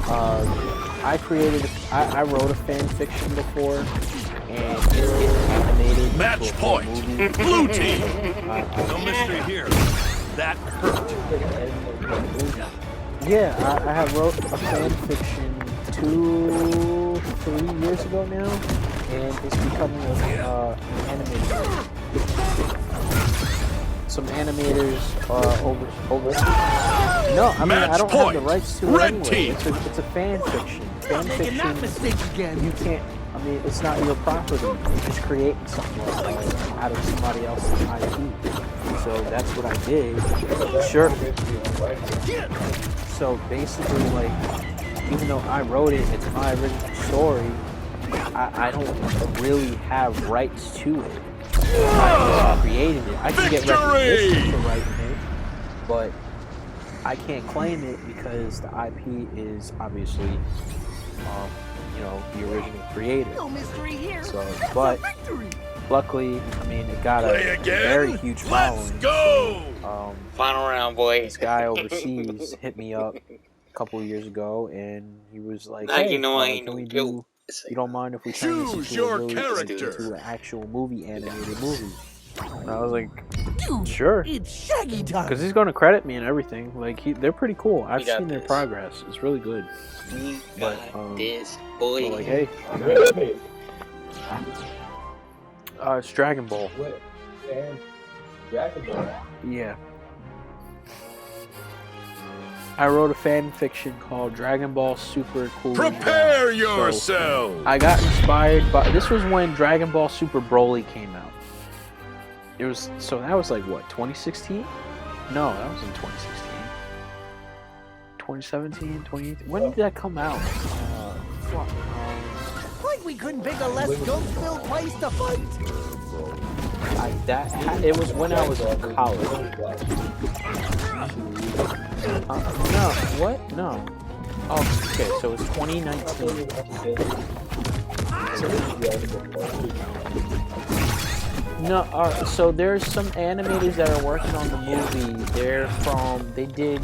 I wrote a fan fiction before, and it's getting animated. Match point. Blue team. No mystery here. That hurt. Yeah, I have wrote a fan fiction 2-3 years ago now, and it's becoming an animated. Some animators over. No, I mean Match I don't point. have the rights to it Red anyway. team. It's a fan fiction. Fan Making that fiction. mistake again. You can't. I mean, it's not your property. You're just creating something out of somebody else's IP. So that's what I did. Sure. So basically, like, even though I wrote it, it's my original story. I don't really have rights to it. I just created it. I can get recognition for writing it, but I can't claim it because the IP is obviously, you know, the original creator. No mystery here. So, but luckily, I mean, it got a very huge following. Let's go. Final round, boy. This guy overseas hit me up a couple of years ago, and he was like, Now "Hey, you know I ain't can we no do? joke. You don't mind if we turn this Choose into your a really character. into an actual movie, animated movie?" And I was like, Dude, "Sure." it's Shaggy time. Because he's going to credit me and everything. Like, they're pretty cool. I've We got seen their this. progress. It's really good. We But, got this, boy. So, like, hey, it's Dragon Ball. What? And Dragon Ball. Yeah. I wrote a fan fiction called Dragon Ball Super Cool. Prepare So, yourself. I got inspired by. This was when Dragon Ball Super Broly came out. It was so that was like what 2016? No, that was in 2016. 2017, 2018. When did that come out? Like we couldn't pick a less ghost-filled place to fight. It was when I was in college. No, what? No. Oh, okay. So it's 2019. No, so there's some animators that are working on the movie. They did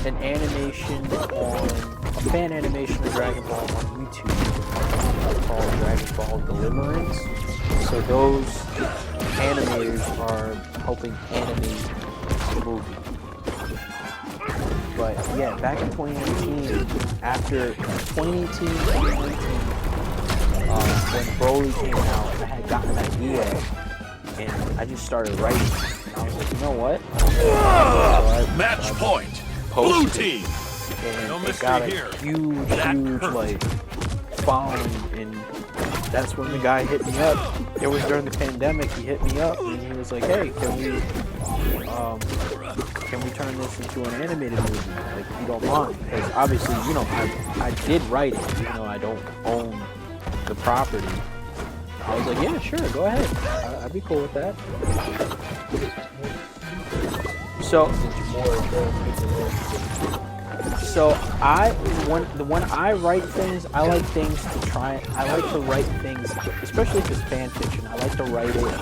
an animation a fan animation of Dragon Ball on YouTube called Dragon Ball Deliverance. So those animators are helping animate the movie. But yeah, back in 2019, after 2018, 2019, when Broly came out, I had gotten an idea. And I just started writing. And I was like, you know what? So Match point. posted Blue it, team. and No it mystery got a here. huge, That huge hurt. like following. And that's when the guy hit me up. It was during the pandemic. He hit me up and he was like, "Hey, can we turn this into an animated movie? Like, if you don't mind?" Because obviously, you know, I did write it, even though I don't own the property. I was like, yeah, sure, go ahead. I'd be cool with that. So when I write things, I like things to try. I like to write things, especially if it's fan fiction. I like to write it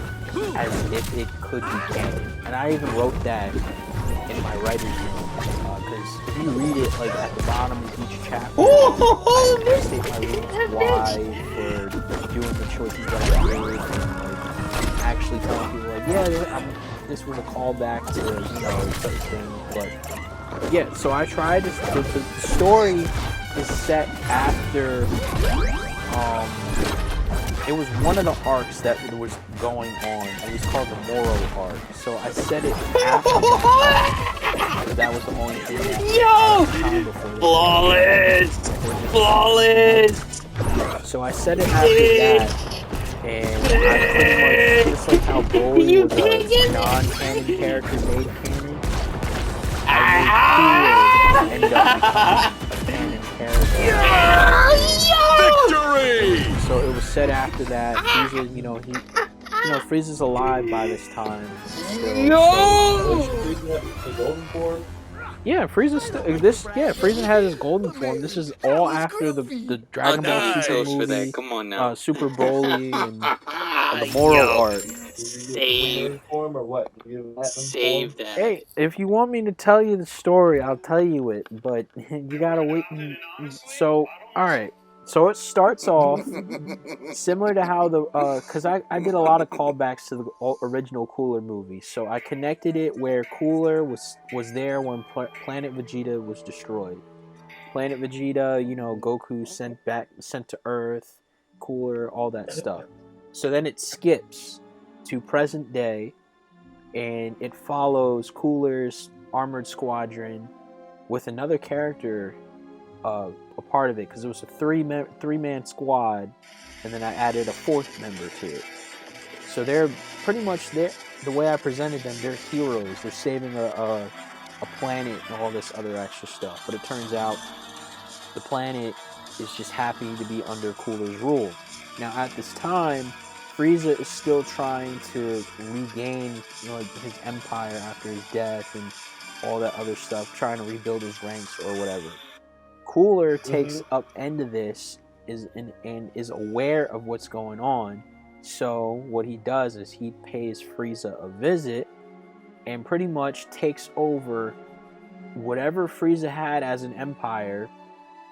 as if it could be canon. And I even wrote that in my writer's room. Because if you read it, like at the bottom of each chapter, I state my reasons why for doing the choices that I made, and like actually telling people like, yeah, this was a callback to, you know, certain things. But yeah, so I tried to. The story is set after. It was one of the arcs that was going on. It was called the Moro arc. So I set it after that was the only thing that Flawless! Flawless! So I set it after that, and I pretty much, just like how Broly was a non-canon character made canon, I end up becoming a canon character. Victory! So it was said after that, Frieza, Frieza's alive by this time. Still, Does Frieza have the golden form? yeah, Frieza has his golden form. This is all after the Dragon Ball Thank you, Super Toast, for that. movie, Come on now. Super Broly, and the Moro arc. Did you get the Wingman form or what? Did you get the Platinum Save form? that. Hey, if you want me to tell you the story, I'll tell you it, but you gotta wait. So, alright. So it starts off similar to how because I did a lot of callbacks to the original Cooler movie. So I connected it where Cooler was there when Planet Vegeta was destroyed. Planet Vegeta, Goku sent to Earth, Cooler, all that stuff. So then it skips to present day, and it follows Cooler's armored squadron with another character a part of it, because it was a three-man squad, and then I added a fourth member to it. So they're pretty much the way I presented them, they're heroes. They're saving a planet and all this other extra stuff. But it turns out the planet is just happy to be under Cooler's rule. Now at this time, Frieza is still trying to regain his empire after his death and all that other stuff, trying to rebuild his ranks or whatever. Cooler takes up end of this and is aware of what's going on. So what he does is he pays Frieza a visit and pretty much takes over whatever Frieza had as an empire,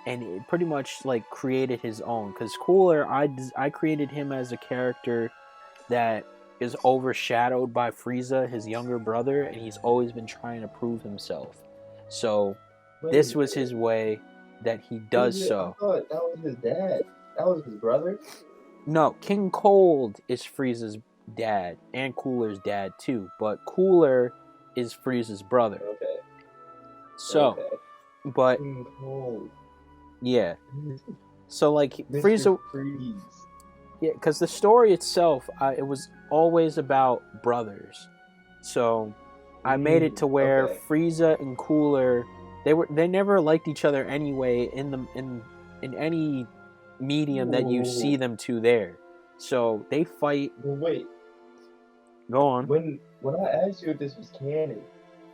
and it pretty much created his own. Because Cooler, I created him as a character that is overshadowed by Frieza, his younger brother, and he's always been trying to prove himself. So this was his way that he does so. I thought that was his dad. That was his brother? No, King Cold is Frieza's dad, and Cooler's dad too, but Cooler is Frieza's brother. Okay. So, but King Cold. Yeah. So Frieza. Yeah, because the story itself, it was always about brothers. So I made it to where Frieza and Cooler, they never liked each other anyway in any medium that you see them two there. So they fight. Well, wait. Go on. When I asked you if this was canon,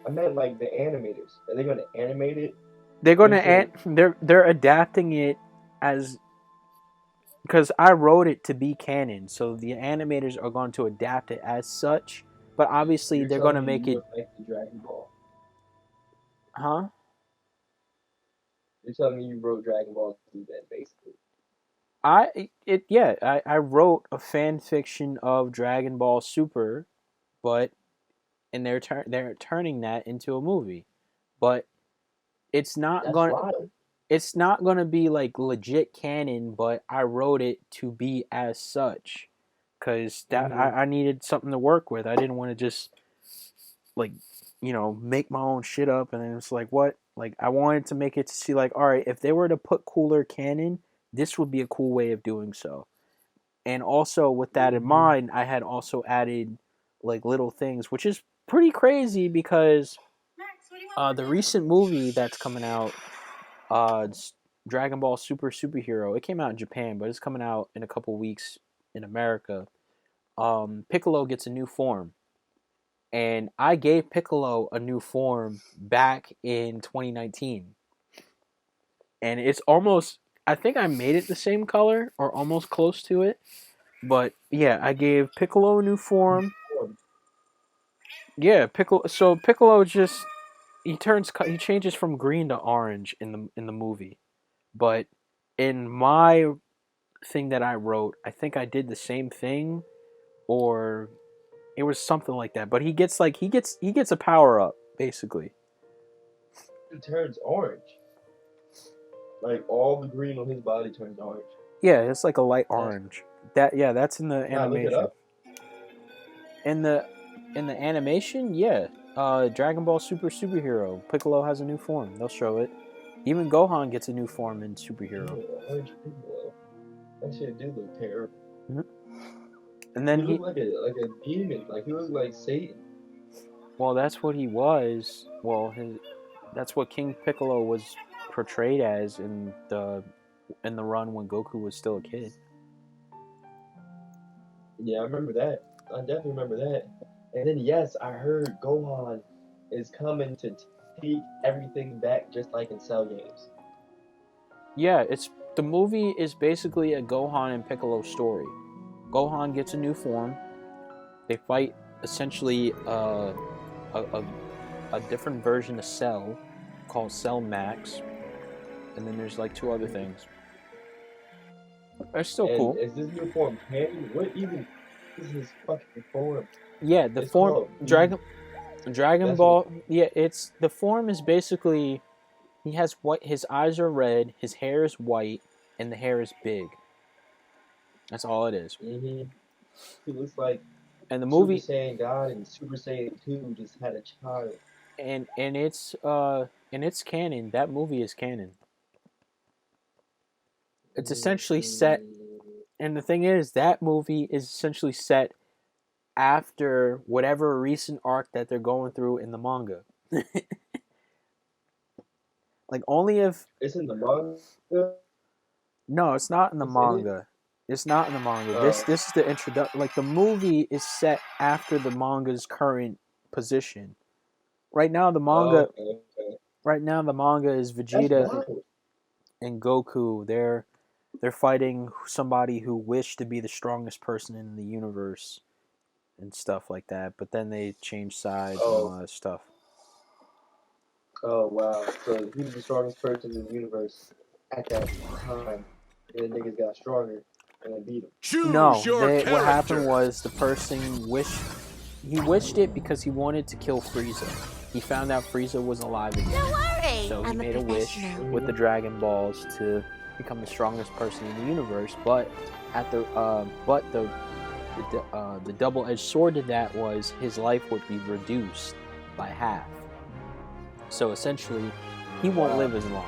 I meant the animators. Are they going to animate it? They're gonna they're adapting it as, because I wrote it to be canon, so the animators are going to adapt it as such. But obviously they're gonna make it like the Dragon Ball. Huh? You're telling me you wrote Dragon Ball Z then, basically. I wrote a fan fiction of Dragon Ball Super, and they're turning that into a movie, but it's not gonna be legit canon, but I wrote it to be as such, because I needed something to work with. I didn't want to just make my own shit up, and then it's what? I wanted to make it to see all right, if they were to put Cooler canon, this would be a cool way of doing so. And also with that in mind, I had also added little things, which is pretty crazy because the recent movie that's coming out, it's Dragon Ball Superhero. It came out in Japan, but it's coming out in a couple weeks in America. Piccolo gets a new form, and I gave Piccolo a new form back in 2019, and it's almost, I think I made it the same color or almost close to it. But yeah, I gave Piccolo a new form. Yeah, Piccolo. So Piccolo just he changes from green to orange in the movie, but in my thing that I wrote, I think I did the same thing, or it was something like that. But he gets a power up basically. It turns orange. All the green on his body turns orange. Yeah, it's a light orange. That's in the animation. Look it up. In the animation, yeah. Dragon Ball Superhero. Piccolo has a new form. They'll show it. Even Gohan gets a new form in Superhero. Orange Piccolo. That shit do look terrible. Mm-hmm. And then he looked like a demon. He looked like Satan. Well, that's what he was. Well, That's what King Piccolo was portrayed as in the run when Goku was still a kid. Yeah, I remember that. I definitely remember that. And then yes, I heard Gohan is coming to take everything back, just like in Cell games. Yeah, the movie is basically a Gohan and Piccolo story. Gohan gets a new form. They fight essentially a different version of Cell called Cell Max, and then there's like 2 other things. It's still cool. Is this new form canon? What even is his fucking form? Yeah, the It's form called Dragon That's Ball. Yeah, it's the form is basically he has white. His eyes are red. His hair is white, and the hair is big. That's all it is. Mm-hmm. He looks like And the movie Super Saiyan God and Super Saiyan 2 just had a child. and it's canon. That movie is canon. It's essentially set, and the thing is, that movie is essentially set after whatever recent arc that they're going through in the manga. Like only if It's in the manga. no, it's not in the It's in it? manga. It's not in the manga. Oh. This is the introduction. Like the movie is set after the manga's current position. Right now, the manga. Oh, okay. Right now, the manga is That's Vegeta wild. and Goku. They're fighting somebody who wished to be the strongest person in the universe and stuff like that. But then they change sides and all that stuff. Oh wow! So he was the strongest person in the universe at that time, and the niggas got stronger and they beat him. Choose No, your what character. happened was the person wished it because he wanted to kill Frieza. He found out Frieza was alive again. Don't worry. So he I'm made a wish professional. with the Dragon Balls to become the strongest person in the universe. But the double-edged sword to that was his life would be reduced by half. So essentially, he won't live as long.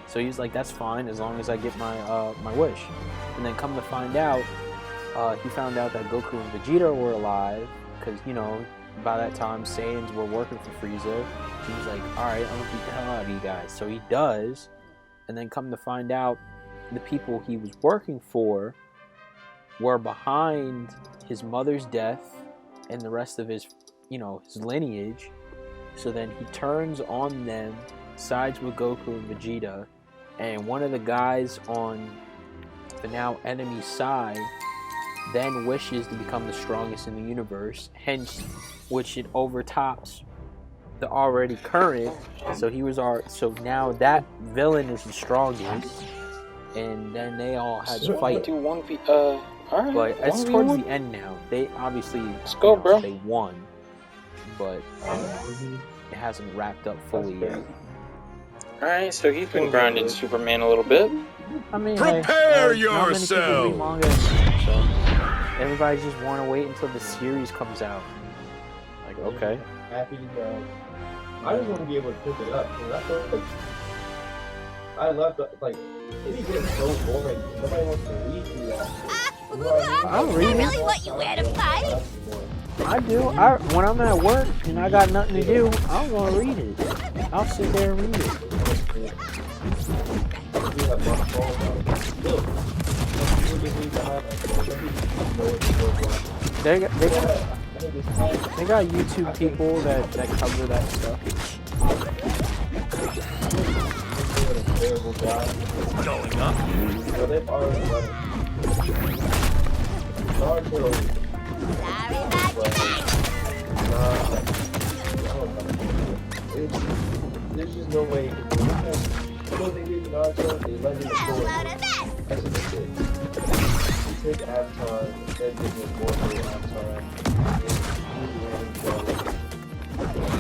So he's like, that's fine as long as I get my wish. And then come to find out, he found out that Goku and Vegeta were alive because by that time Saiyans were working for Frieza. He was like, all right, I'm gonna beat the hell out of you guys. So he does, and then come to find out, the people he was working for were behind his mother's death and the rest of his lineage. So then he turns on them, sides with Goku and Vegeta, and one of the guys on the now enemy side then wishes to become the strongest in the universe, hence which it overtops the already current. So so now that villain is the strongest, and then they all had to fight. Alright. But it's towards the end now. They obviously go, bro. They won, but it hasn't wrapped up fully yet. Alright, so he's been grinding Superman a little bit. I mean, Prepare not many people read yourself. manga anymore, so everybody just want to wait until the series comes out. Like, okay. Happy to know. I just want to be able to pick it up because I feel like I left like it be getting so boring. Nobody wants to read through that. You know what I mean? I'll read I it. really want you wear to fight. I do. When I'm at work and I got nothing to do, I'm gonna read it. I'll sit there and read it. They got YouTube people that cover that stuff. Going up. So they've already done Naruto. Sorry about your There's just no way. What they did in Naruto, they let it go. load of this. That's what they did. You take Avatar, instead giving it more for Avatar.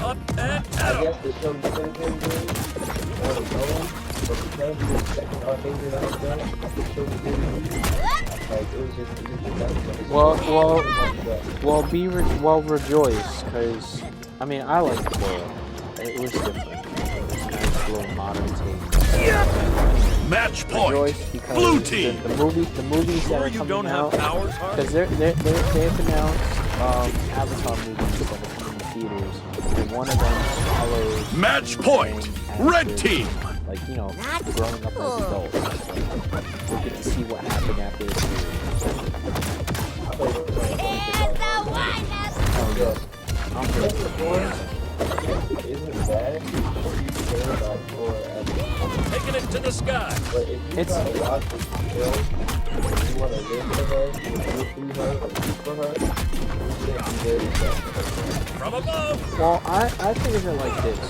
Up and I out. guess the show you could have been doing on its own, but because we were expecting our favorite out there, the show we did like it was just Well, rejoice, because I mean I like the world. It was different. It was nice little modern take. Match point. Rejoice because Blue team. the movies that are You coming don't have out, powers, huh? because they've announced Avatar movies that are coming to leaders, and one of them follows. Match point! Red team! Like, you know, growing up as adults. We'll get to see what happened after the series. I'm Isn't bad. Taking it to the sky! But if you It's- try to watch this film, and you want to live for her, you live through her, or root for her, you shouldn't be very sad. From above! Well, I think of it like this.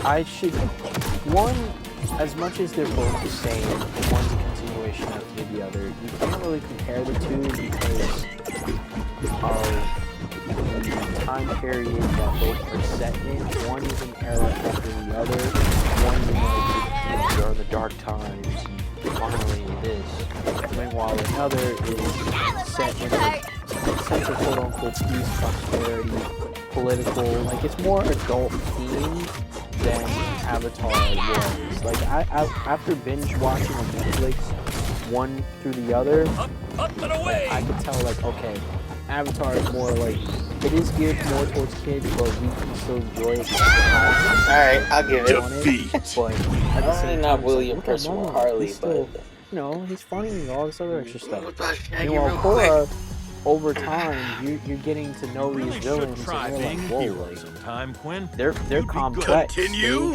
I should, one, as much as they're both the same, one's a continuation of the other, you can't really compare the two because of the time period that both are set in. One is an era after the other. One is like during the dark times, finally this. Meanwhile, another is set in a sense of quote-unquote peace, prosperity, political. Like, it's more adult themed than Avatar was. Like, I after binge watching on Netflix one through the other, Up and away! I could tell, like, okay, Avatar is more like, it is geared more towards kids, but we can still enjoy it. Alright, I'll give it. Defeat! But at the Probably same not time, William it's like, look at Percival Momo, Harley, he's still, but you know, he's funny and all this other extra stuff. what about Shaggy Meanwhile, real quick? Korra, over time, you're getting to know these Really should villains, try and you're being like, a whoa, hero like, sometime, Quinn. they're You'd be complex. good. Continue?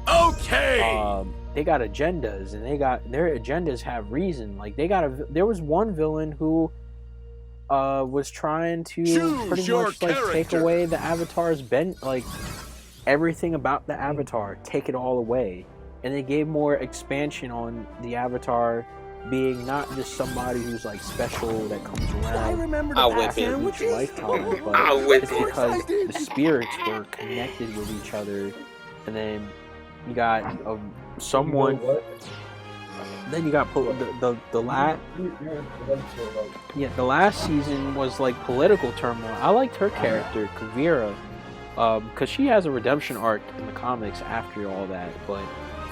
Okay! They got agendas, and their agendas have reason. Like, there was one villain who was trying to Choose pretty your much like take character. away the Avatar's like everything about the Avatar, take it all away, and they gave more expansion on the Avatar being not just somebody who's like special that comes I around remember I'll the whip past it. each sandwiches. lifetime, but I'll whip it's it. because the spirits were connected with each other, and then you got someone. You know what? Then you got the last season was like political turmoil. I liked her character, Kavira, because she has a redemption arc in the comics after all that. But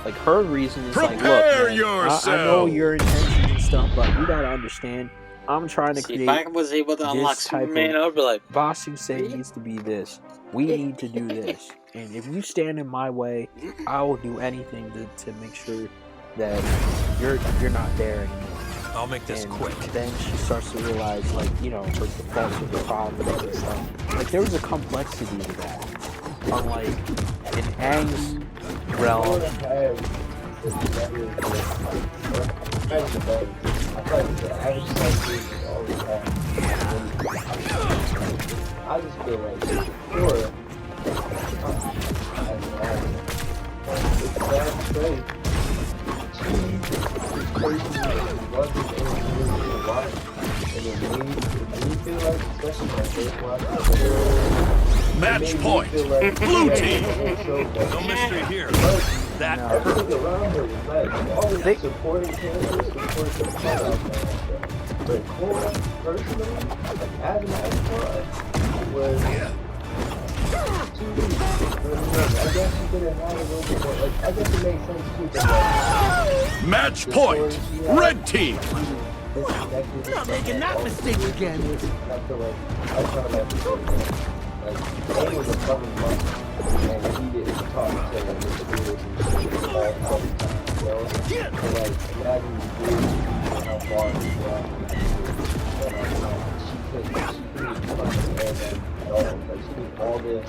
like her reason is like, look, Prepare man, I know yourself. your intentions and stuff, but you gotta understand, I'm trying to See, if I create. was able to unlock this type Superman, of- I would be like, Bossing say needs to be this. We need to do this, and if you stand in my way, I will do anything to make sure that you're not there anymore. I'll make this And quick. then she starts to realize, like, you know, like the faults of the problem and stuff. Like, there was a complexity to that. Unlike in Aang's realm, I just feel like Korra, it's bad straight. She personally wasn't in the water. And it made me feel like, especially when I first watched it, Match it made me point. feel like Blue that team. whole show was No mystery here. But That No. hurt. everything around her was nice. All the They- supporting characters supported the fun out of that. But Korra, personally, like as an actor, was too weak. I guess you could have had a little bit more. Like, I guess it makes sense too. But like, Match point. Red team. Not making that mistake again. I feel like I was trying to like, Aang was a fucking monkey, and he didn't talk to like the spirits and shit all the time, you know? So like, imagine really how far he got. And she couldn't fucking air that at all. Like, she did all this.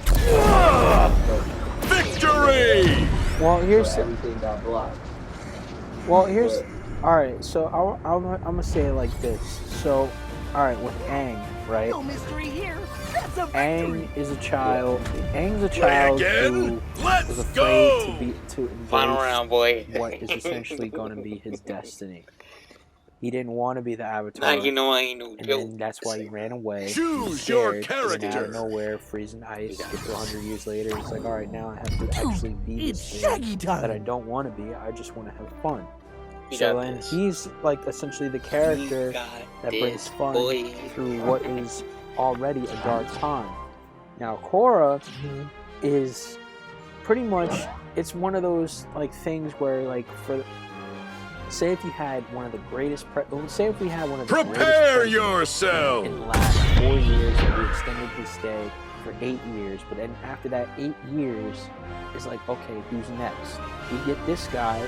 Victory. well, here's Everything got blocked. all right. So I'm gonna say it like this. So, all right, with Aang, right? No mystery here. That's a Aang victory. is a child. Aang's a Play child again. who Let's is afraid go. to final embrace round, boy. what is essentially going to be his destiny. He didn't want to be the Avatar, Now you know I ain't no and joke. then that's why he ran away. Choose your scared, and out character. of nowhere, freezing ice. Get to 100 years later, it's like, all right, now I have to actually be It's this thing Shaggy that I time. don't want to be. I just want to have fun. You So got then this. he's like essentially the character You got that brings this, fun boy. through what is already a dark time. Now Korra is pretty much, it's one of those like things where like say if you had one of the greatest say if we had one of the Prepare greatest presidents yourself. in the last 4 years that we extended his stay, for 8 years, but then after that 8 years, it's like, okay, who's next? We get this guy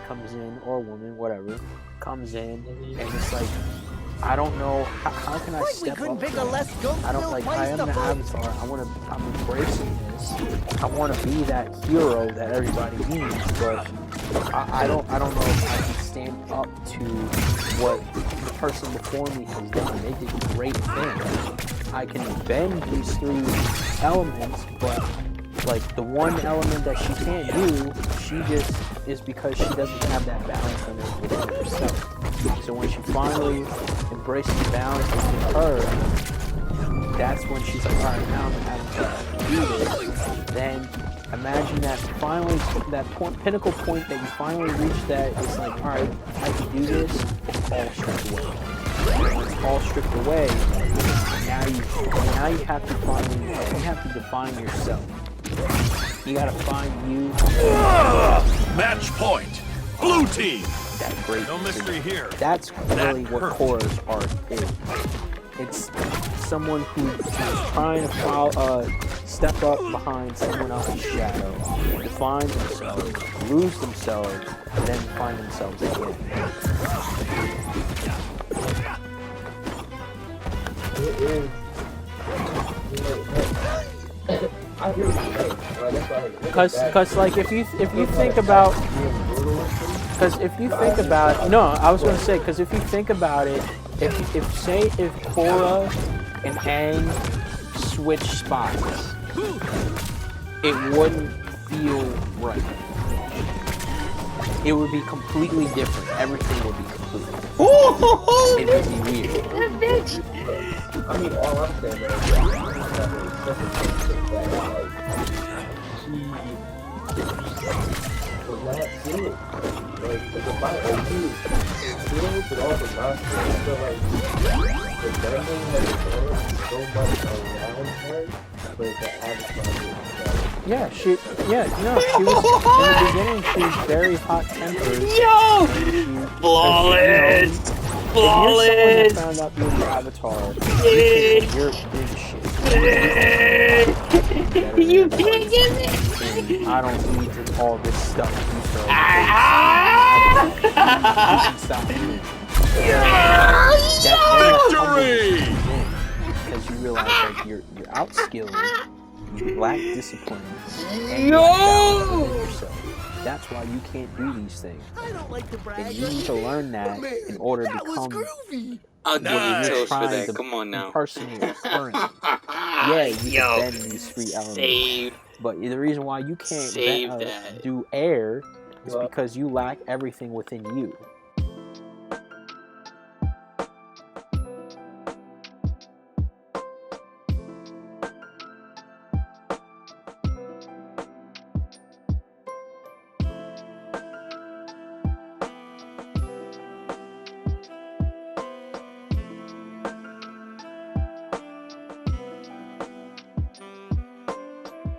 comes in, or woman, whatever, comes in, and it's like, I don't know, how can I step up? I don't, like, I am the Avatar, I'm embracing this, I want to be that hero that everybody needs, but I don't know if I can stand up to what the person before me has done. They did great things. I can bend these 3 elements, but like the one element that she can't do, she just is because she doesn't have that balance within herself. So when she finally embraces the balance within her, that's when she's like, alright, now I'm having to do this. Then imagine that finally, that pinnacle point that you finally reach, that it's like, alright, I can do this, it's all stripped away. When it's all stripped away, now you have to define yourself. You gotta find you. Match point. Blue team. That great. No mystery here. That's really what Korra's arc is. It's someone who's trying to step up behind someone else's shadow, define themselves, lose themselves, and then find themselves again. It is. I agree with you. Cause like if you think about, no, I was gonna say, cause if you think about it, if Korra and Aang switch spots, it wouldn't feel right. It would be completely different. Everything would be completely different. It would be weird. That bitch. I mean, all I'm saying is, she was not good. Like, the fight was good, but also not good. I feel like the bending has so much around her, but the Avatar Yeah, she was, in the beginning, she was very hot-tempered. Yo! Flawless! Flawless! If you're someone who found out you were the Avatar, you're the shit. You can't get it! I don't need all this stuff. You can stop doing Victory! because you realize that you're outskilled, you lack discipline, and you Yo! lack yourself. That's why you can't do these things. I don't like to brag. And you need to learn that in order to become groovy. I'll give you Nice. toast for trying that. to Come on now. impersonate currently. Yeah, you Yo, can bend these 3 elements. save. But the reason why you can't Save that. do air is because you lack everything within you.